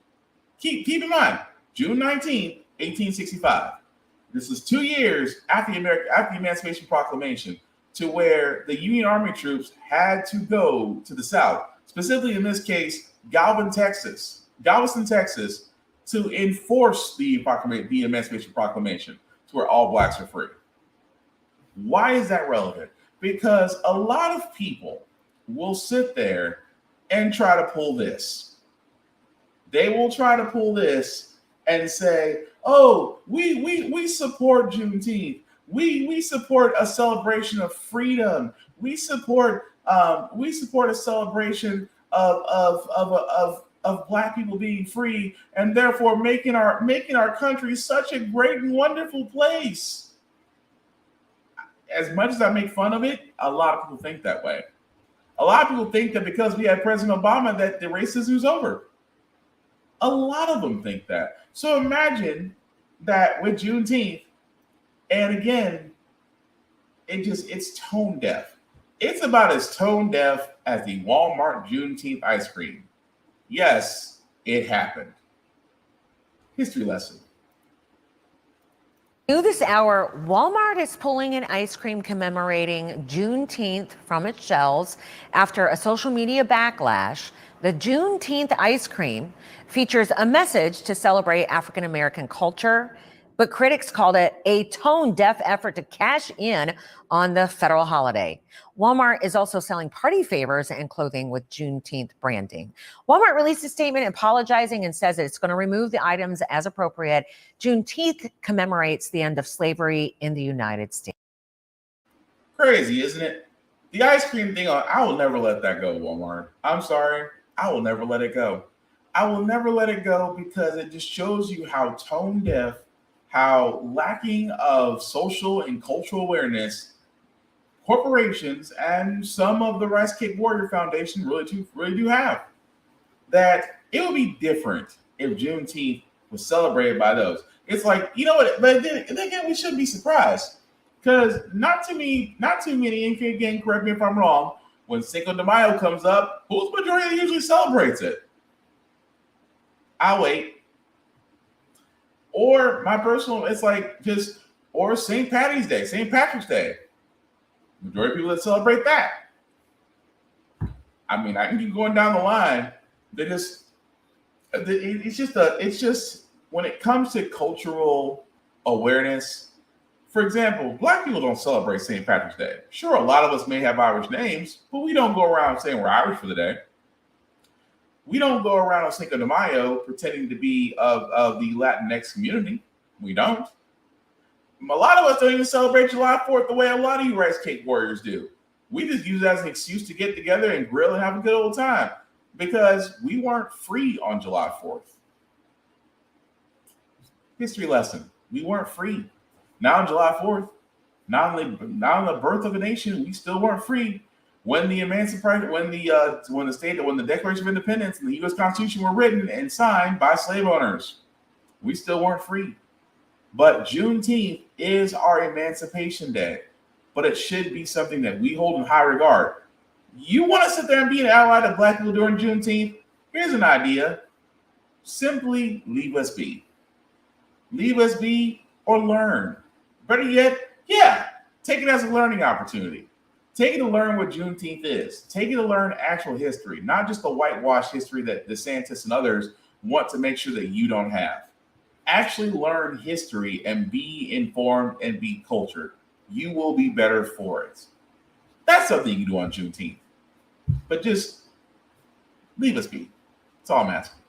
Keep in mind, June 19th, 1865. This is 2 years after the Emancipation Proclamation, to where the Union Army troops had to go to the South, specifically in this case, Galveston, Texas, to enforce the Emancipation Proclamation, to where all blacks are free. Why is that relevant? Because a lot of people will sit there and try to pull this. They will try to pull this and say, oh, we support Juneteenth. We support a celebration of freedom. We support a celebration of Black people being free, and therefore making our country such a great and wonderful place. As much as I make fun of it, a lot of people think that way. A lot of people think that because we had President Obama that the racism is over. A lot of them think that. So imagine that with Juneteenth, and again, it's tone deaf. It's about as tone deaf as the Walmart Juneteenth ice cream. Yes, it happened. History lesson. New this hour, Walmart is pulling an ice cream commemorating Juneteenth from its shelves after a social media backlash. The Juneteenth ice cream features a message to celebrate African American culture, but critics called it a tone-deaf effort to cash in on the federal holiday. Walmart is also selling party favors and clothing with Juneteenth branding. Walmart released a statement apologizing and says that it's going to remove the items as appropriate. Juneteenth commemorates the end of slavery in the United States. Crazy, isn't it? The ice cream thing, I will never let that go, Walmart. I'm sorry. I will never let it go. I will never let it go because it just shows you how tone deaf, how lacking of social and cultural awareness corporations and some of the Rice Cake Warrior Foundation really do have. That it would be different if Juneteenth was celebrated by those. It's like, you know what, but then again, we shouldn't be surprised. Because not too many, and again, correct me if I'm wrong, when Cinco de Mayo comes up, whose majority usually celebrates it? I'll wait. Or my personal, it's like or St. Patrick's Day. Majority of people that celebrate that. I mean, I can keep going down the line. It's just when it comes to cultural awareness. For example, Black people don't celebrate St. Patrick's Day. Sure, a lot of us may have Irish names, but we don't go around saying we're Irish for the day. We don't go around on Cinco de Mayo pretending to be of the Latinx community. We don't. A lot of us don't even celebrate July 4th the way a lot of you Rice Cake Warriors do. We just use it as an excuse to get together and grill and have a good old time because we weren't free on July 4th. History lesson. We weren't free. Now on July 4th, not only the birth of a nation, we still weren't free. When the Declaration of Independence and the U.S. Constitution were written and signed by slave owners, we still weren't free. But Juneteenth is our Emancipation Day, but it should be something that we hold in high regard. You want to sit there and be an ally to Black people during Juneteenth? Here's an idea. Simply leave us be. Leave us be or learn. Better yet, take it as a learning opportunity. Take it to learn what Juneteenth is. Take it to learn actual history, not just the whitewash history that DeSantis and others want to make sure that you don't have. Actually learn history and be informed and be cultured. You will be better for it. That's something you can do on Juneteenth. But just leave us be. That's all I'm asking.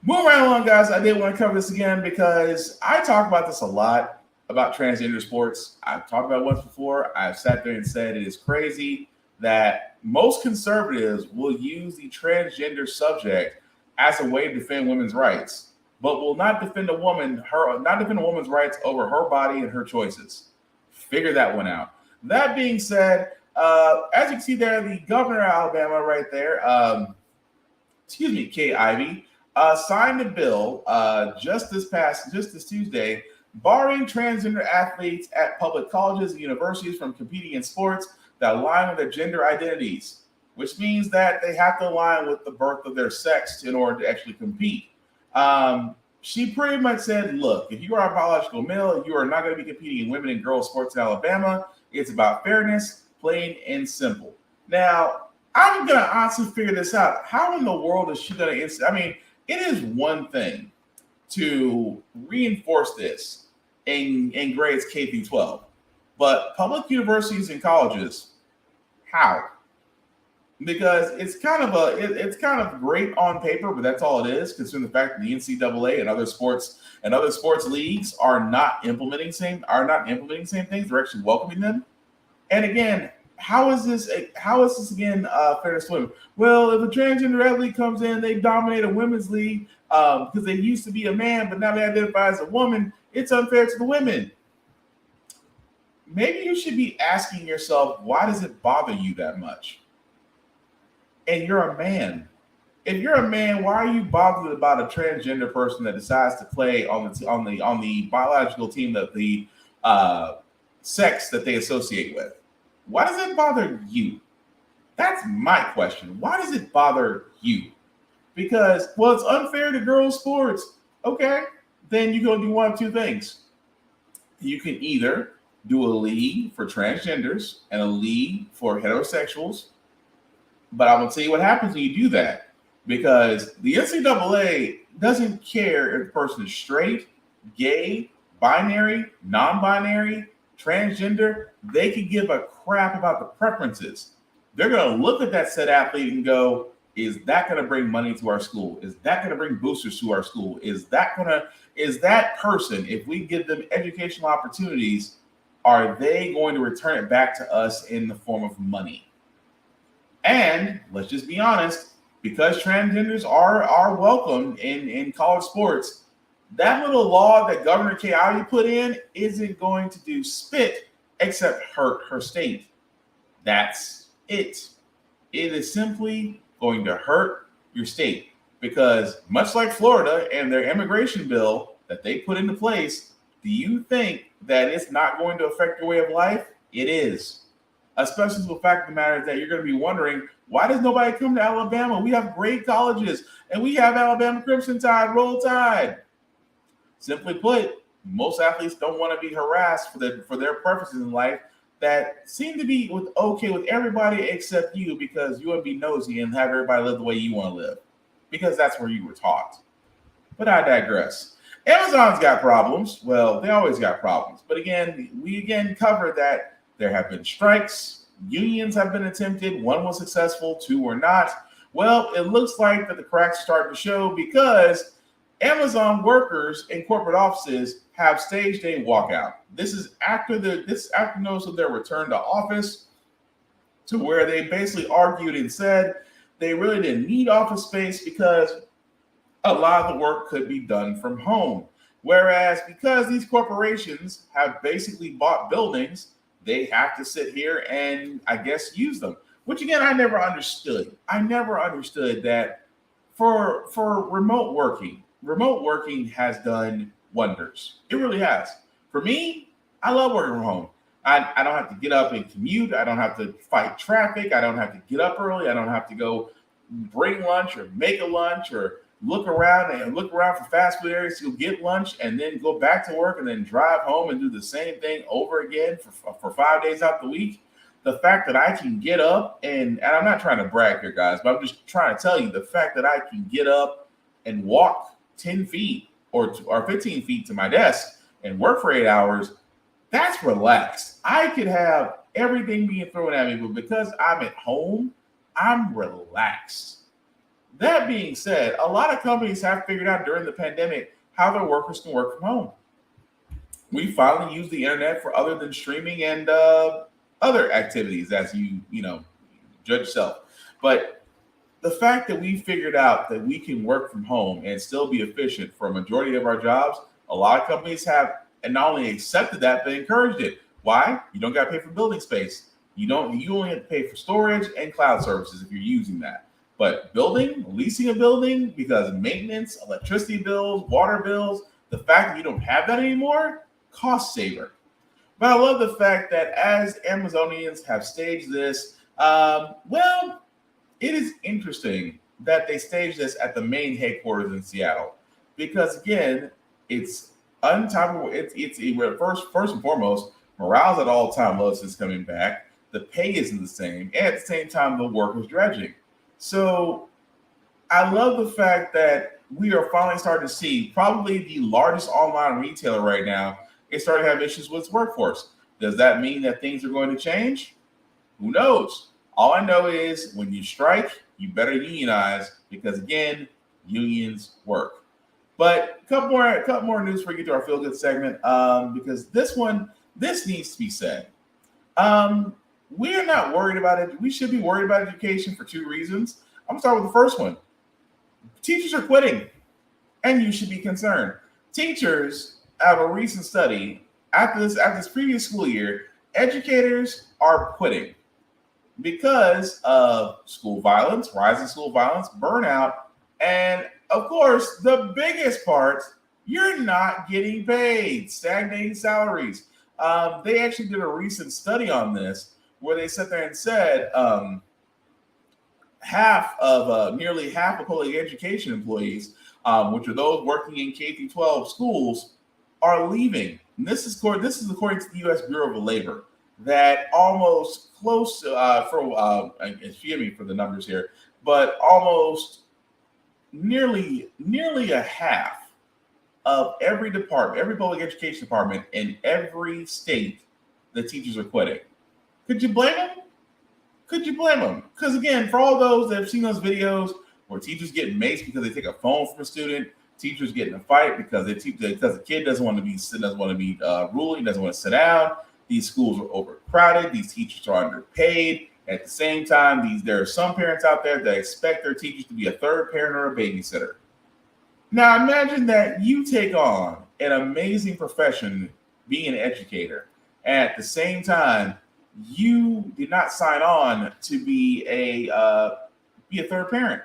Moving right along, guys, I did want to cover this again because I talk about this a lot, about transgender sports. I've talked about it once before. I've sat there and said it is crazy that most conservatives will use the transgender subject as a way to defend women's rights, but will not defend a woman's rights over her body and her choices. Figure that one out. That being said, as you can see there, the governor of Alabama right there, Kay Ivey, signed a bill just this Tuesday, barring transgender athletes at public colleges and universities from competing in sports that align with their gender identities, which means that they have to align with the birth of their sex in order to actually compete. She pretty much said, look, if you are a biological male, you are not going to be competing in women and girls sports in Alabama. It's about fairness, plain and simple. Now, I'm going to honestly figure this out. How in the world is she going to, it is one thing to reinforce this in grades K through 12, but public universities and colleges, how? Because it's kind of great on paper, but that's all it is, considering the fact that the NCAA and other sports leagues are not implementing same things. They're actually welcoming them. And again, how is this again fairness to women? Well, if a transgender athlete comes in, they dominate a women's league because they used to be a man, but now they identify as a woman. It's unfair to the women. Maybe you should be asking yourself, why does it bother you that much? And you're a man. If you're a man, why are you bothered about a transgender person that decides to play on the biological team that the sex that they associate with? Why does it bother you? That's my question. Why does it bother you? Because, well, it's unfair to girls' sports. Okay, then you're going to do one of two things. You can either do a league for transgenders and a league for heterosexuals. But I'm going to tell you what happens when you do that. Because the NCAA doesn't care if the person is straight, gay, binary, non-binary, transgender. They can give a crap about the preferences. They're going to look at that said athlete and go, is that going to bring money to our school? Is that going to bring boosters to our school? Is that person, if we give them educational opportunities, are they going to return it back to us in the form of money? And let's just be honest, because transgenders are welcome in college sports, that little law that Governor Kay Ivey put in isn't going to do spit except hurt her state. That's it. It is simply going to hurt your state because much like Florida and their immigration bill that they put into place, do you think that it's not going to affect your way of life? It is. Especially the fact of the matter is that you're going to be wondering, why does nobody come to Alabama? We have great colleges and we have Alabama Crimson Tide, Roll Tide. Simply put, most athletes don't want to be harassed for their preferences in life that seem to be okay with everybody except you because you want to be nosy and have everybody live the way you want to live because that's where you were taught. But I digress. Amazon's got problems. Well, they always got problems. But again, we covered that there have been strikes. Unions have been attempted. One was successful. Two were not. Well, it looks like that the cracks are starting to show because Amazon workers in corporate offices have staged a walkout. This is after notice of their return to office, to where they basically argued and said they really didn't need office space because a lot of the work could be done from home. Whereas because these corporations have basically bought buildings, they have to sit here and I guess use them. Which again, I never understood. I never understood that for remote working has done wonders. It really has. For me, I love working from home. I don't have to get up and commute. I don't have to fight traffic. I don't have to get up early. I don't have to go bring lunch or make a lunch or look around for fast food areas to get lunch and then go back to work and then drive home and do the same thing over again for 5 days out the week. The fact that I can get up and I'm not trying to brag here, guys, but I'm just trying to tell you the fact that I can get up and walk 10 feet or 15 feet to my desk and work for 8 hours, that's relaxed. I could have everything being thrown at me, but because I'm at home, I'm relaxed. That being said, a lot of companies have figured out during the pandemic how their workers can work from home. We finally use the internet for other than streaming and other activities, as you judge yourself. But the fact that we figured out that we can work from home and still be efficient for a majority of our jobs, a lot of companies have and not only accepted that, but encouraged it. Why? You don't got to pay for building space. You only have to pay for storage and cloud services if you're using that. But leasing a building, because maintenance, electricity bills, water bills, the fact that you don't have that anymore, cost saver. But I love the fact that as Amazonians have staged this, it is interesting that they staged this at the main headquarters in Seattle, because again, it's untoppable. It's first and foremost, morale's at all-time low since coming back. The pay isn't the same, and at the same time, the work is dredging. So I love the fact that we are finally starting to see probably the largest online retailer right now is starting to have issues with its workforce. Does that mean that things are going to change? Who knows? All I know is when you strike, you better unionize, because again, unions work. But a couple more news before we get to our feel good segment, because this needs to be said. We're not worried about it. We should be worried about education for two reasons. I'm gonna start with the first one. Teachers are quitting, and you should be concerned. Teachers have a recent study after this previous school year. Educators are quitting because of school violence, rising school violence, burnout, and of course, the biggest part, you're not getting paid, stagnating salaries. They actually did a recent study on this where they sat there and said nearly half of public education employees, which are those working in K-12 schools, are leaving. And this is according to the U.S. Bureau of Labor, that almost close to, excuse me for the numbers here, but almost nearly a half of every public education department in every state, the teachers are quitting. Could you blame them? Because again, for all those that have seen those videos where teachers get maced because they take a phone from a student, teachers get in a fight because the kid doesn't want to be ruling, doesn't want to sit down. These schools are overcrowded. These teachers are underpaid. At the same time, there are some parents out there that expect their teachers to be a third parent or a babysitter. Now, imagine that you take on an amazing profession, being an educator, and at the same time, you did not sign on to be a third parent.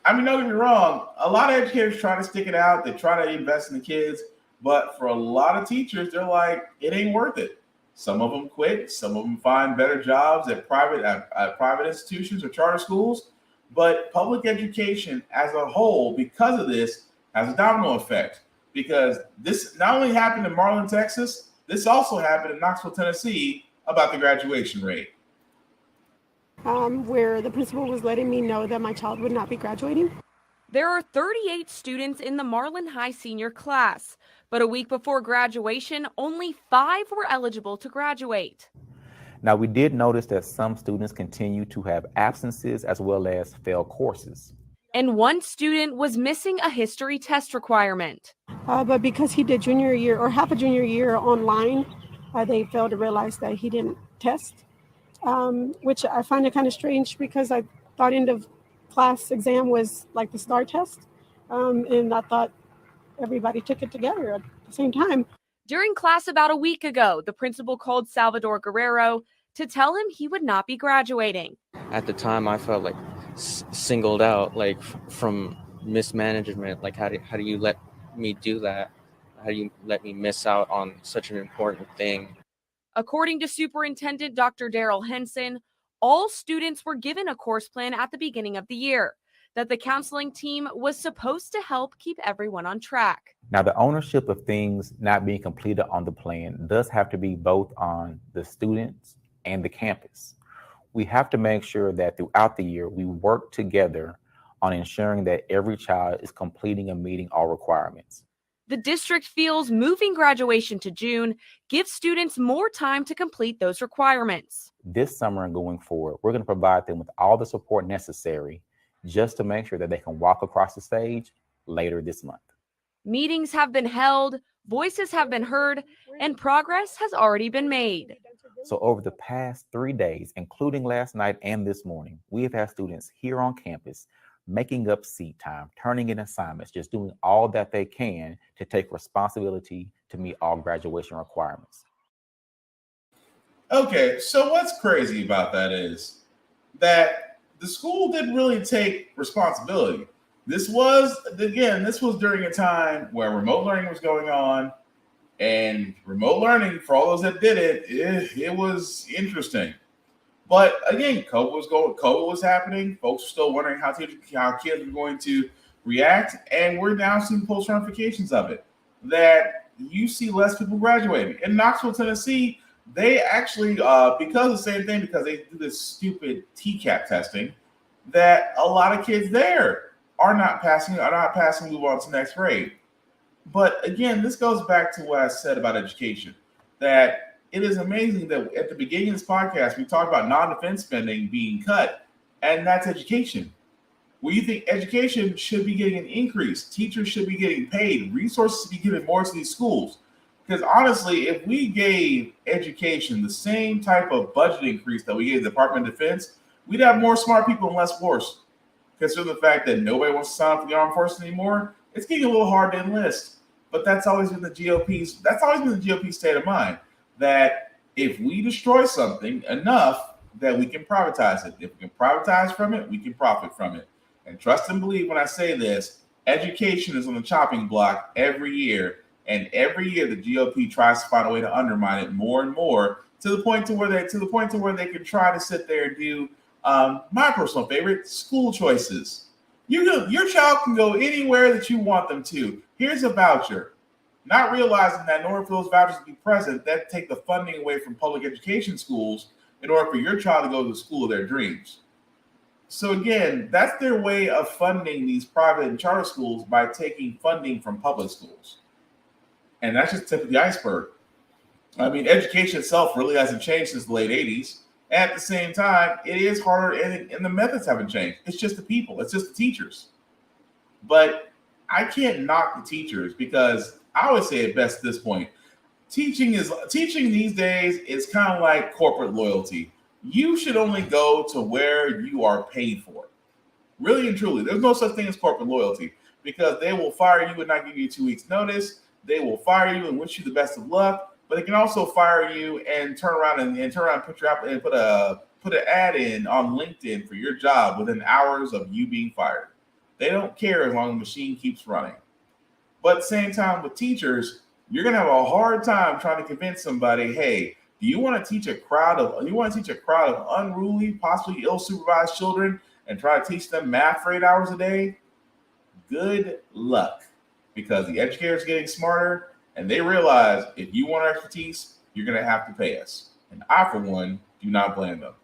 I mean, don't get me wrong. A lot of educators try to stick it out. They try to invest in the kids, but for a lot of teachers, they're like, it ain't worth it. Some of them quit. Some of them find better jobs at private institutions or charter schools. But public education as a whole, because of this, has a domino effect. Because this not only happened in Marlin, Texas, this also happened in Knoxville, Tennessee, about the graduation rate. Where the principal was letting me know that my child would not be graduating. There are 38 students in the Marlin High senior class, but a week before graduation, only 5 were eligible to graduate. Now, we did notice that some students continue to have absences as well as fail courses. And one student was missing a history test requirement. But because he did junior year or half a junior year online, they failed to realize that he didn't test, which I find it kind of strange because I thought end of class exam was like the STAR test. And I thought everybody took it together at the same time. During class about a week ago, the principal called Salvador Guerrero to tell him he would not be graduating. At the time, I felt like singled out, like from mismanagement. Like, how do you let me do that? How do you let me miss out on such an important thing? According to Superintendent Dr. Daryl Henson, all students were given a course plan at the beginning of the year that the counseling team was supposed to help keep everyone on track. Now, the ownership of things not being completed on the plan does have to be both on the students and the campus. We have to make sure that throughout the year, we work together on ensuring that every child is completing and meeting all requirements. The district feels moving graduation to June gives students more time to complete those requirements. This summer and going forward, we're going to provide them with all the support necessary just to make sure that they can walk across the stage later this month. Meetings have been held, voices have been heard, and progress has already been made. So over the past 3 days, including last night and this morning, we have had students here on campus making up seat time, turning in assignments, just doing all that they can to take responsibility to meet all graduation requirements. Okay, so what's crazy about that is that the school didn't really take responsibility. This was during a time where remote learning was going on, and remote learning, for all those that did it was interesting. But again, COVID was happening. Folks were still wondering how kids were going to react, and we're now seeing post ramifications of it. That you see less people graduating. In Knoxville, Tennessee, they actually, because of the same thing, because they do this stupid TCAP testing, that a lot of kids there are not passing, move on to next grade. But again, this goes back to what I said about education, that it is amazing that at the beginning of this podcast, we talked about non-defense spending being cut, and that's education. Well, you think education should be getting an increase, teachers should be getting paid, resources should be given more to these schools. Because honestly, if we gave education the same type of budget increase that we gave the Department of Defense, we'd have more smart people and less wars. Considering the fact that nobody wants to sign up for the armed forces anymore, it's getting a little hard to enlist. But that's always been the GOP's state of mind, that if we destroy something enough, that we can privatize it. If we can privatize from it, we can profit from it. And trust and believe when I say this, education is on the chopping block every year. And every year the GOP tries to find a way to undermine it more and more, to the point to where they can try to sit there and do my personal favorite, school choices. Your child can go anywhere that you want them to. Here's a voucher. Not realizing that in order for those vouchers to be present, that take the funding away from public education schools in order for your child to go to the school of their dreams. So again, that's their way of funding these private and charter schools, by taking funding from public schools. And that's just the tip of the iceberg. I mean, education itself really hasn't changed since the late 80s. At the same time, it is harder, and the methods haven't changed. It's just the people. It's just the teachers. But I can't knock the teachers, because I always say it best at this point. Teaching these days is kind of like corporate loyalty. You should only go to where you are paid for. Really and truly, there's no such thing as corporate loyalty, because they will fire you and not give you 2 weeks notice. They will fire you and wish you the best of luck, but they can also fire you and turn around and put an ad in on LinkedIn for your job within hours of you being fired. They don't care as long as the machine keeps running. But at the same time, with teachers, you're gonna have a hard time trying to convince somebody, hey, do you want to teach a crowd of unruly, possibly ill-supervised children and try to teach them math for 8 hours a day? Good luck. Because the educators are getting smarter, and they realize if you want our expertise, you're going to have to pay us. And I, for one, do not blame them.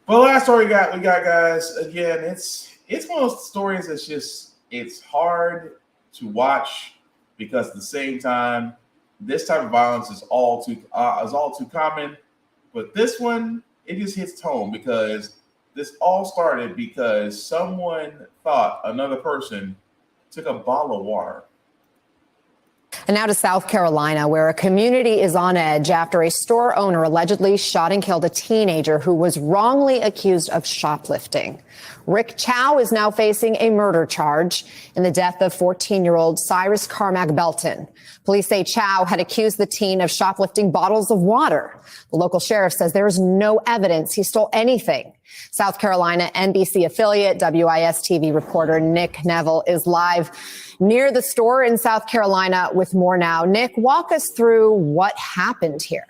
But last story we got, guys. Again, it's one of those stories that's it's hard to watch, because at the same time, this type of violence is all too common. But this one, it just hits home, because this all started because someone thought another person took a bottle of water. And now to South Carolina, where a community is on edge after a store owner allegedly shot and killed a teenager who was wrongly accused of shoplifting. Rick Chow is now facing a murder charge in the death of 14-year-old Cyrus Carmack Belton. Police say Chow had accused the teen of shoplifting bottles of water. The local sheriff says there is no evidence he stole anything. South Carolina NBC affiliate WIS-TV reporter Nick Neville is live near the store in South Carolina with more now. Nick, walk us through what happened here.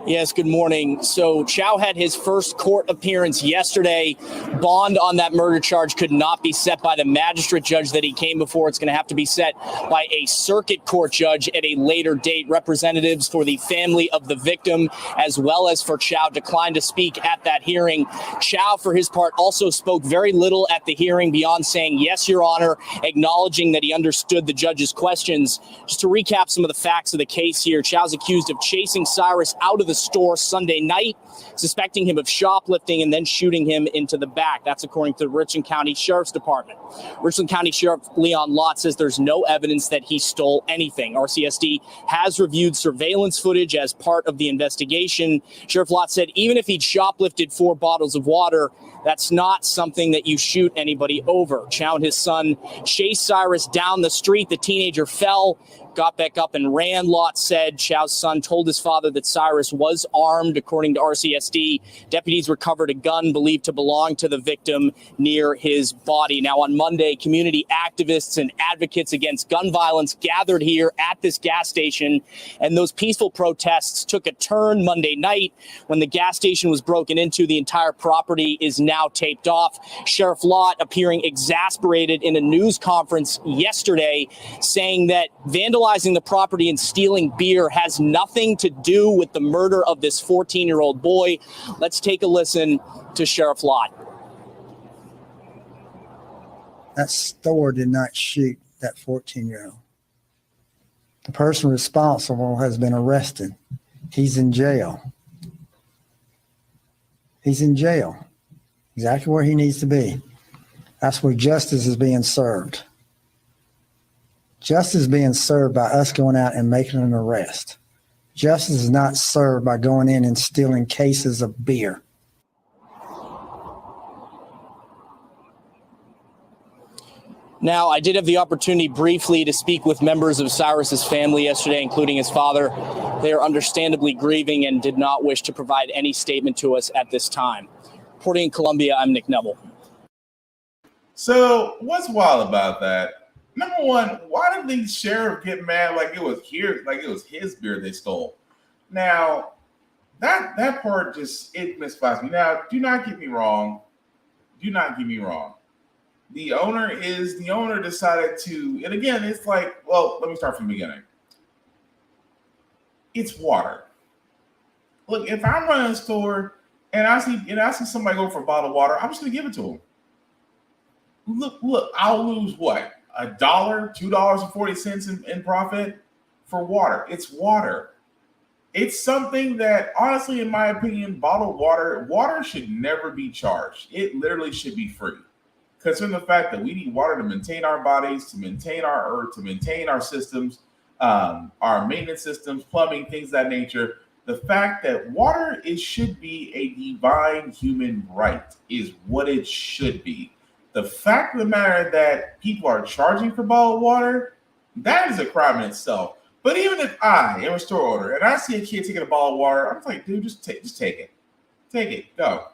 Yes, good morning. So Chow had his first court appearance yesterday. Bond on that murder charge could not be set by the magistrate judge that he came before. It's going to have to be set by a circuit court judge at a later date. Representatives for the family of the victim, as well as for Chow, declined to speak at that hearing. Chow, for his part, also spoke very little at the hearing beyond saying, "Yes, Your Honor," acknowledging that he understood the judge's questions. Just to recap some of the facts of the case here, Chow's accused of chasing Cyrus out of the store Sunday night, suspecting him of shoplifting and then shooting him into the back. That's according to the Richland County Sheriff's Department. Richland County Sheriff Leon Lott says there's no evidence that he stole anything. RCSD has reviewed surveillance footage as part of the investigation. Sheriff Lott said even if he'd shoplifted 4 bottles of water, that's not something that you shoot anybody over. Chow and his son chased Cyrus down the street. The teenager fell, got back up and ran. Lott said Chow's son told his father that Cyrus was armed. According to RCSD, deputies recovered a gun believed to belong to the victim near his body. Now, on Monday, community activists and advocates against gun violence gathered here at this gas station, and those peaceful protests took a turn Monday night when the gas station was broken into. The entire property is now taped off. Sheriff Lott appearing exasperated in a news conference yesterday, saying that vandalizing the property and stealing beer has nothing to do with the murder of this 14-year-old boy. Let's take a listen to Sheriff Lott. That store did not shoot that 14-year-old. The person responsible has been arrested. He's in jail. He's in jail. Exactly where he needs to be. That's where justice is being served. Justice is being served by us going out and making an arrest. Justice is not served by going in and stealing cases of beer. Now, I did have the opportunity briefly to speak with members of Cyrus's family yesterday, including his father. They are understandably grieving and did not wish to provide any statement to us at this time. Reporting in Columbia, I'm Nick Neville. So what's wild about that? Number one, why did the sheriff get mad like it was his beer they stole? Now, that part just, it mystifies me. Now, do not get me wrong. Do not get me wrong. The owner decided to, and again, it's like, well, let me start from the beginning. It's water. Look, if I'm running a store and I see somebody go for a bottle of water, I'm just gonna give it to them. Look, I'll lose what? $1, $2.40 in profit for water. It's water. It's something that, honestly, in my opinion, bottled water should never be charged. It literally should be free. Considering the fact that we need water to maintain our bodies, to maintain our earth, to maintain our systems, our maintenance systems, plumbing, things of that nature. The fact that water should be a divine human right is what it should be. The fact of the matter that people are charging for bottled water, that is a crime in itself. But even if I am a store owner and I see a kid taking a bottle of water, I'm like, dude, just take it. Take it. Go.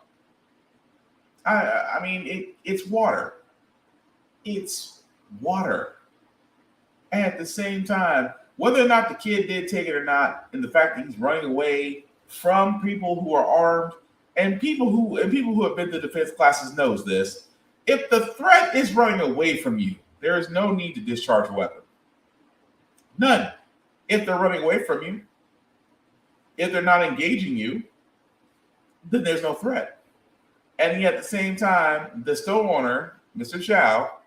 I mean, it's water. It's water. At the same time, whether or not the kid did take it or not, and the fact that he's running away from people who are armed, and people who have been to defense classes knows this. If the threat is running away from you, there is no need to discharge a weapon. None. If they're running away from you, if they're not engaging you, then there's no threat. And yet at the same time, the store owner, Mr. Chow,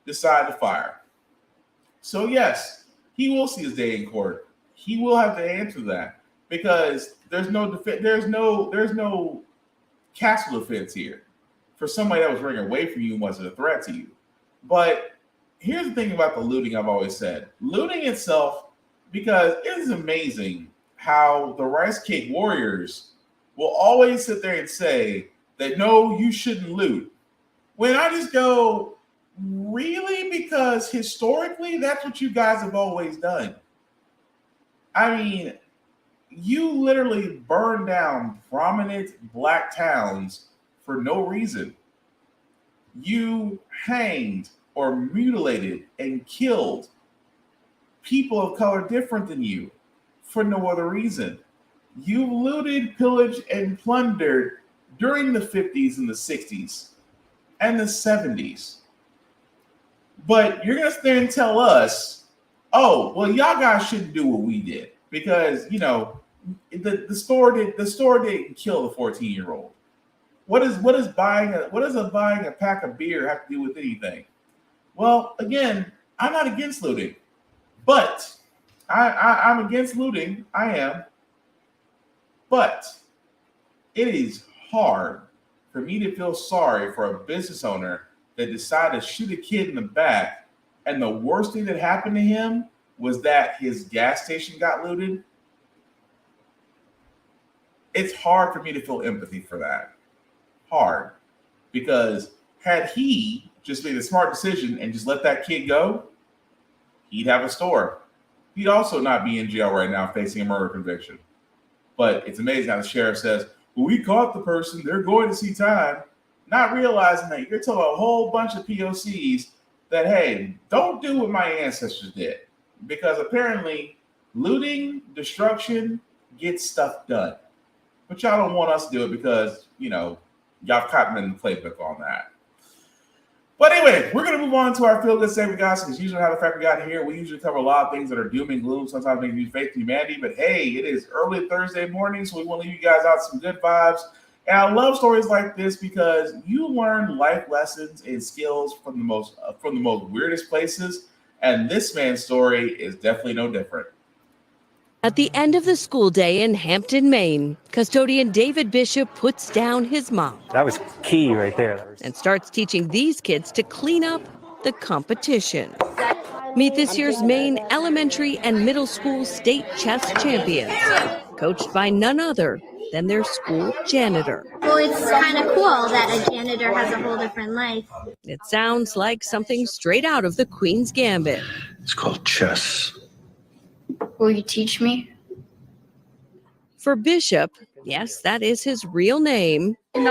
decided to fire. So yes, he will see his day in court. He will have to answer that because there's no castle defense here for somebody that was running away from you and wasn't a threat to you. But here's the thing about the looting. I've always said looting itself, because it is amazing how the Rice Cake Warriors will always sit there and say that no, you shouldn't loot. When I just go, really? Because historically, that's what you guys have always done. I mean, you literally burn down prominent black towns for no reason. You hanged or mutilated and killed people of color different than you for no other reason. You looted, pillaged, and plundered during the 50s and the 60s and the 70s. But you're going to stand and tell us, oh, well, y'all guys shouldn't do what we did because, you know, the store didn't kill the 14-year-old. What does buying a pack of beer have to do with anything? Well, again, I'm not against looting, but I'm against looting. I am, but it is hard for me to feel sorry for a business owner that decided to shoot a kid in the back, and the worst thing that happened to him was that his gas station got looted. It's hard for me to feel empathy for that. Hard. Because had he just made a smart decision and just let that kid go, he'd have a store. He'd also not be in jail right now facing a murder conviction. But it's amazing how the sheriff says, well, we caught the person, they're going to see time, not realizing that you're telling a whole bunch of POCs that, hey, don't do what my ancestors did. Because apparently looting, destruction gets stuff done. But y'all don't want us to do it because, you know, y'all caught me in the playbook on that. But anyway, we're going to move on to our feel good segment, guys, because usually how the fact we got here, we usually cover a lot of things that are doom and gloom. Sometimes they use faith in humanity. But hey, it is early Thursday morning, so we want to leave you guys out some good vibes. And I love stories like this because you learn life lessons and skills from the most weirdest places. And this man's story is definitely no different. At the end of the school day in Hampton, Maine, custodian David Bishop puts down his mop. That was key right there. And starts teaching these kids to clean up the competition. Meet this year's Maine elementary and middle school state chess champions, coached by none other than their school janitor. Well, it's kind of cool that a janitor has a whole different life. It sounds like something straight out of the Queen's Gambit. It's called chess. Will you teach me? For Bishop, yes, that is his real name. You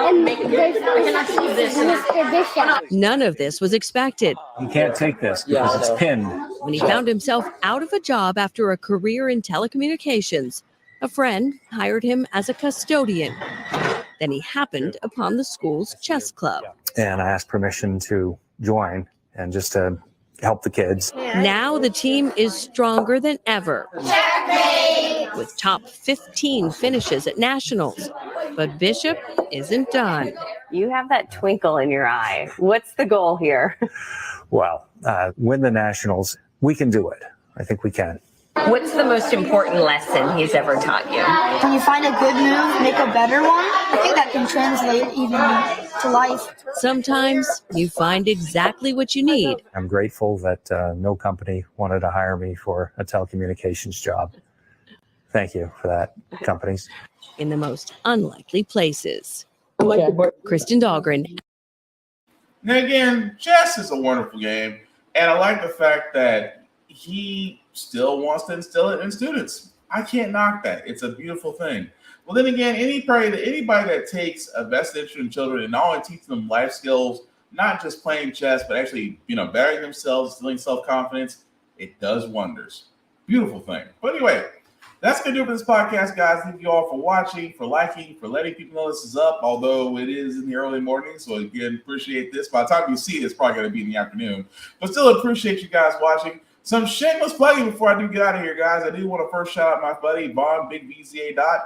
None of this was expected. can't take this because it's pinned. When he found himself out of a job after a career in telecommunications, a friend hired him as a custodian. Then he happened upon the school's chess club. And I asked permission to join and just to help the kids. Now the team is stronger than ever, with top 15 finishes at nationals. But Bishop isn't done. You have that twinkle in your eye. What's the goal here? Well, win the nationals. We can do it. I think we can. What's the most important lesson he's ever taught you? When you find a good move, make a better one. I think that can translate even to life. Sometimes you find exactly what you need. I'm grateful that no company wanted to hire me for a telecommunications job. Thank you for that, companies. In the most unlikely places. Kristen Dahlgren. Now again, chess is a wonderful game, and I like the fact that he still wants to instill it in students. I can't knock that. It's a beautiful thing. Well, then again, anybody that takes a vested interest in children and not only teach them life skills, not just playing chess, but actually, bettering themselves, instilling self-confidence, it does wonders. Beautiful thing. But anyway, that's going to do it for this podcast, guys. Thank you all for watching, for liking, for letting people know this is up, although it is in the early morning. So again, appreciate this. By the time you see it, it's probably going to be in the afternoon. But still appreciate you guys watching. Some shameless plugging before I do get out of here, guys. I do want to first shout out my buddy, Vaughn, Big VZA Dot.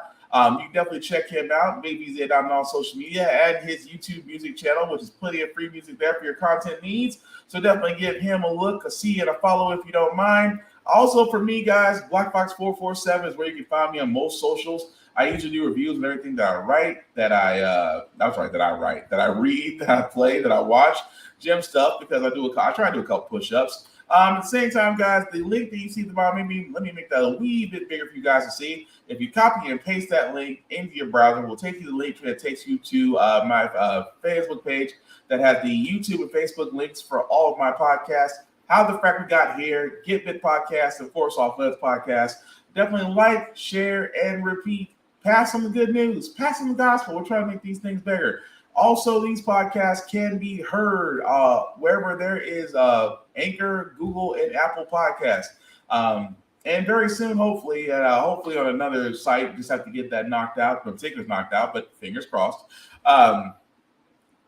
You can definitely check him out, Big VZA Dot, on all social media, and his YouTube music channel, which is plenty of free music there for your content needs. So definitely give him a look, a see, and a follow if you don't mind. Also, for me, guys, BlackFox447 is where you can find me on most socials. I usually do reviews of everything that I write, that I read, that I play, that I watch, gym stuff, because I try to do a couple push-ups. At the same time, guys, the link that you see at the bottom, let me make that a wee bit bigger for you guys to see. If you copy and paste that link into your browser, we'll take you to the link that takes you to my Facebook page that has the YouTube and Facebook links for all of my podcasts. How the Frack We Got Here, Get Bit Podcast, and Force Off Let's Podcast. Definitely like, share, and repeat. Pass on the good news. Pass on the gospel. We're trying to make these things bigger. Also, these podcasts can be heard wherever there is Anchor, Google, and Apple Podcasts. And very soon, hopefully on another site. Just have to get that knocked out. The particular's knocked out, but fingers crossed.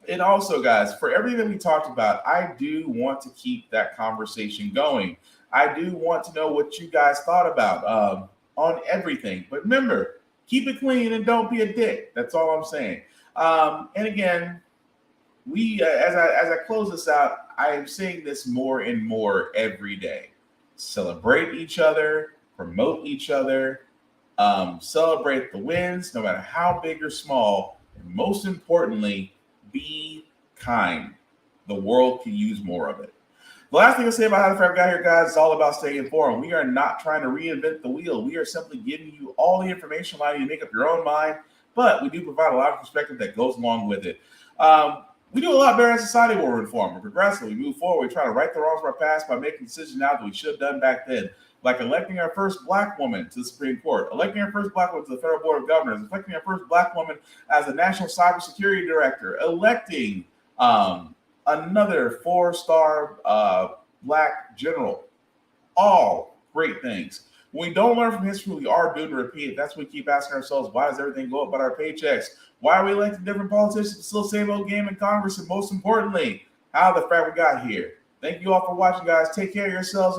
And also, guys, for everything that we talked about, I do want to keep that conversation going. I do want to know what you guys thought about on everything. But remember, keep it clean and don't be a dick. That's all I'm saying. And again, we as I close this out, I am seeing this more and more every day. Celebrate each other, promote each other, celebrate the wins, no matter how big or small. And most importantly, be kind. The world can use more of it. The last thing I'll say about How the Frack Got Here, guys, is all about staying informed. We are not trying to reinvent the wheel. We are simply giving you all the information allowing you to make up your own mind, but we do provide a lot of perspective that goes along with it. We do a lot better as a society when we're informed. We're progressive. We move forward. We try to right the wrongs of our past by making decisions now that we should have done back then, like electing our first Black woman to the Supreme Court, electing our first Black woman to the Federal Board of Governors, electing our first Black woman as the National Cybersecurity Director, electing another 4-star Black general. All great things. When we don't learn from history, we are doomed to repeat it. That's when we keep asking ourselves, why does everything go up but our paychecks? Why are we electing different politicians to still same old game in Congress? And most importantly, how the Frack We Got Here. Thank you all for watching, guys. Take care of yourselves.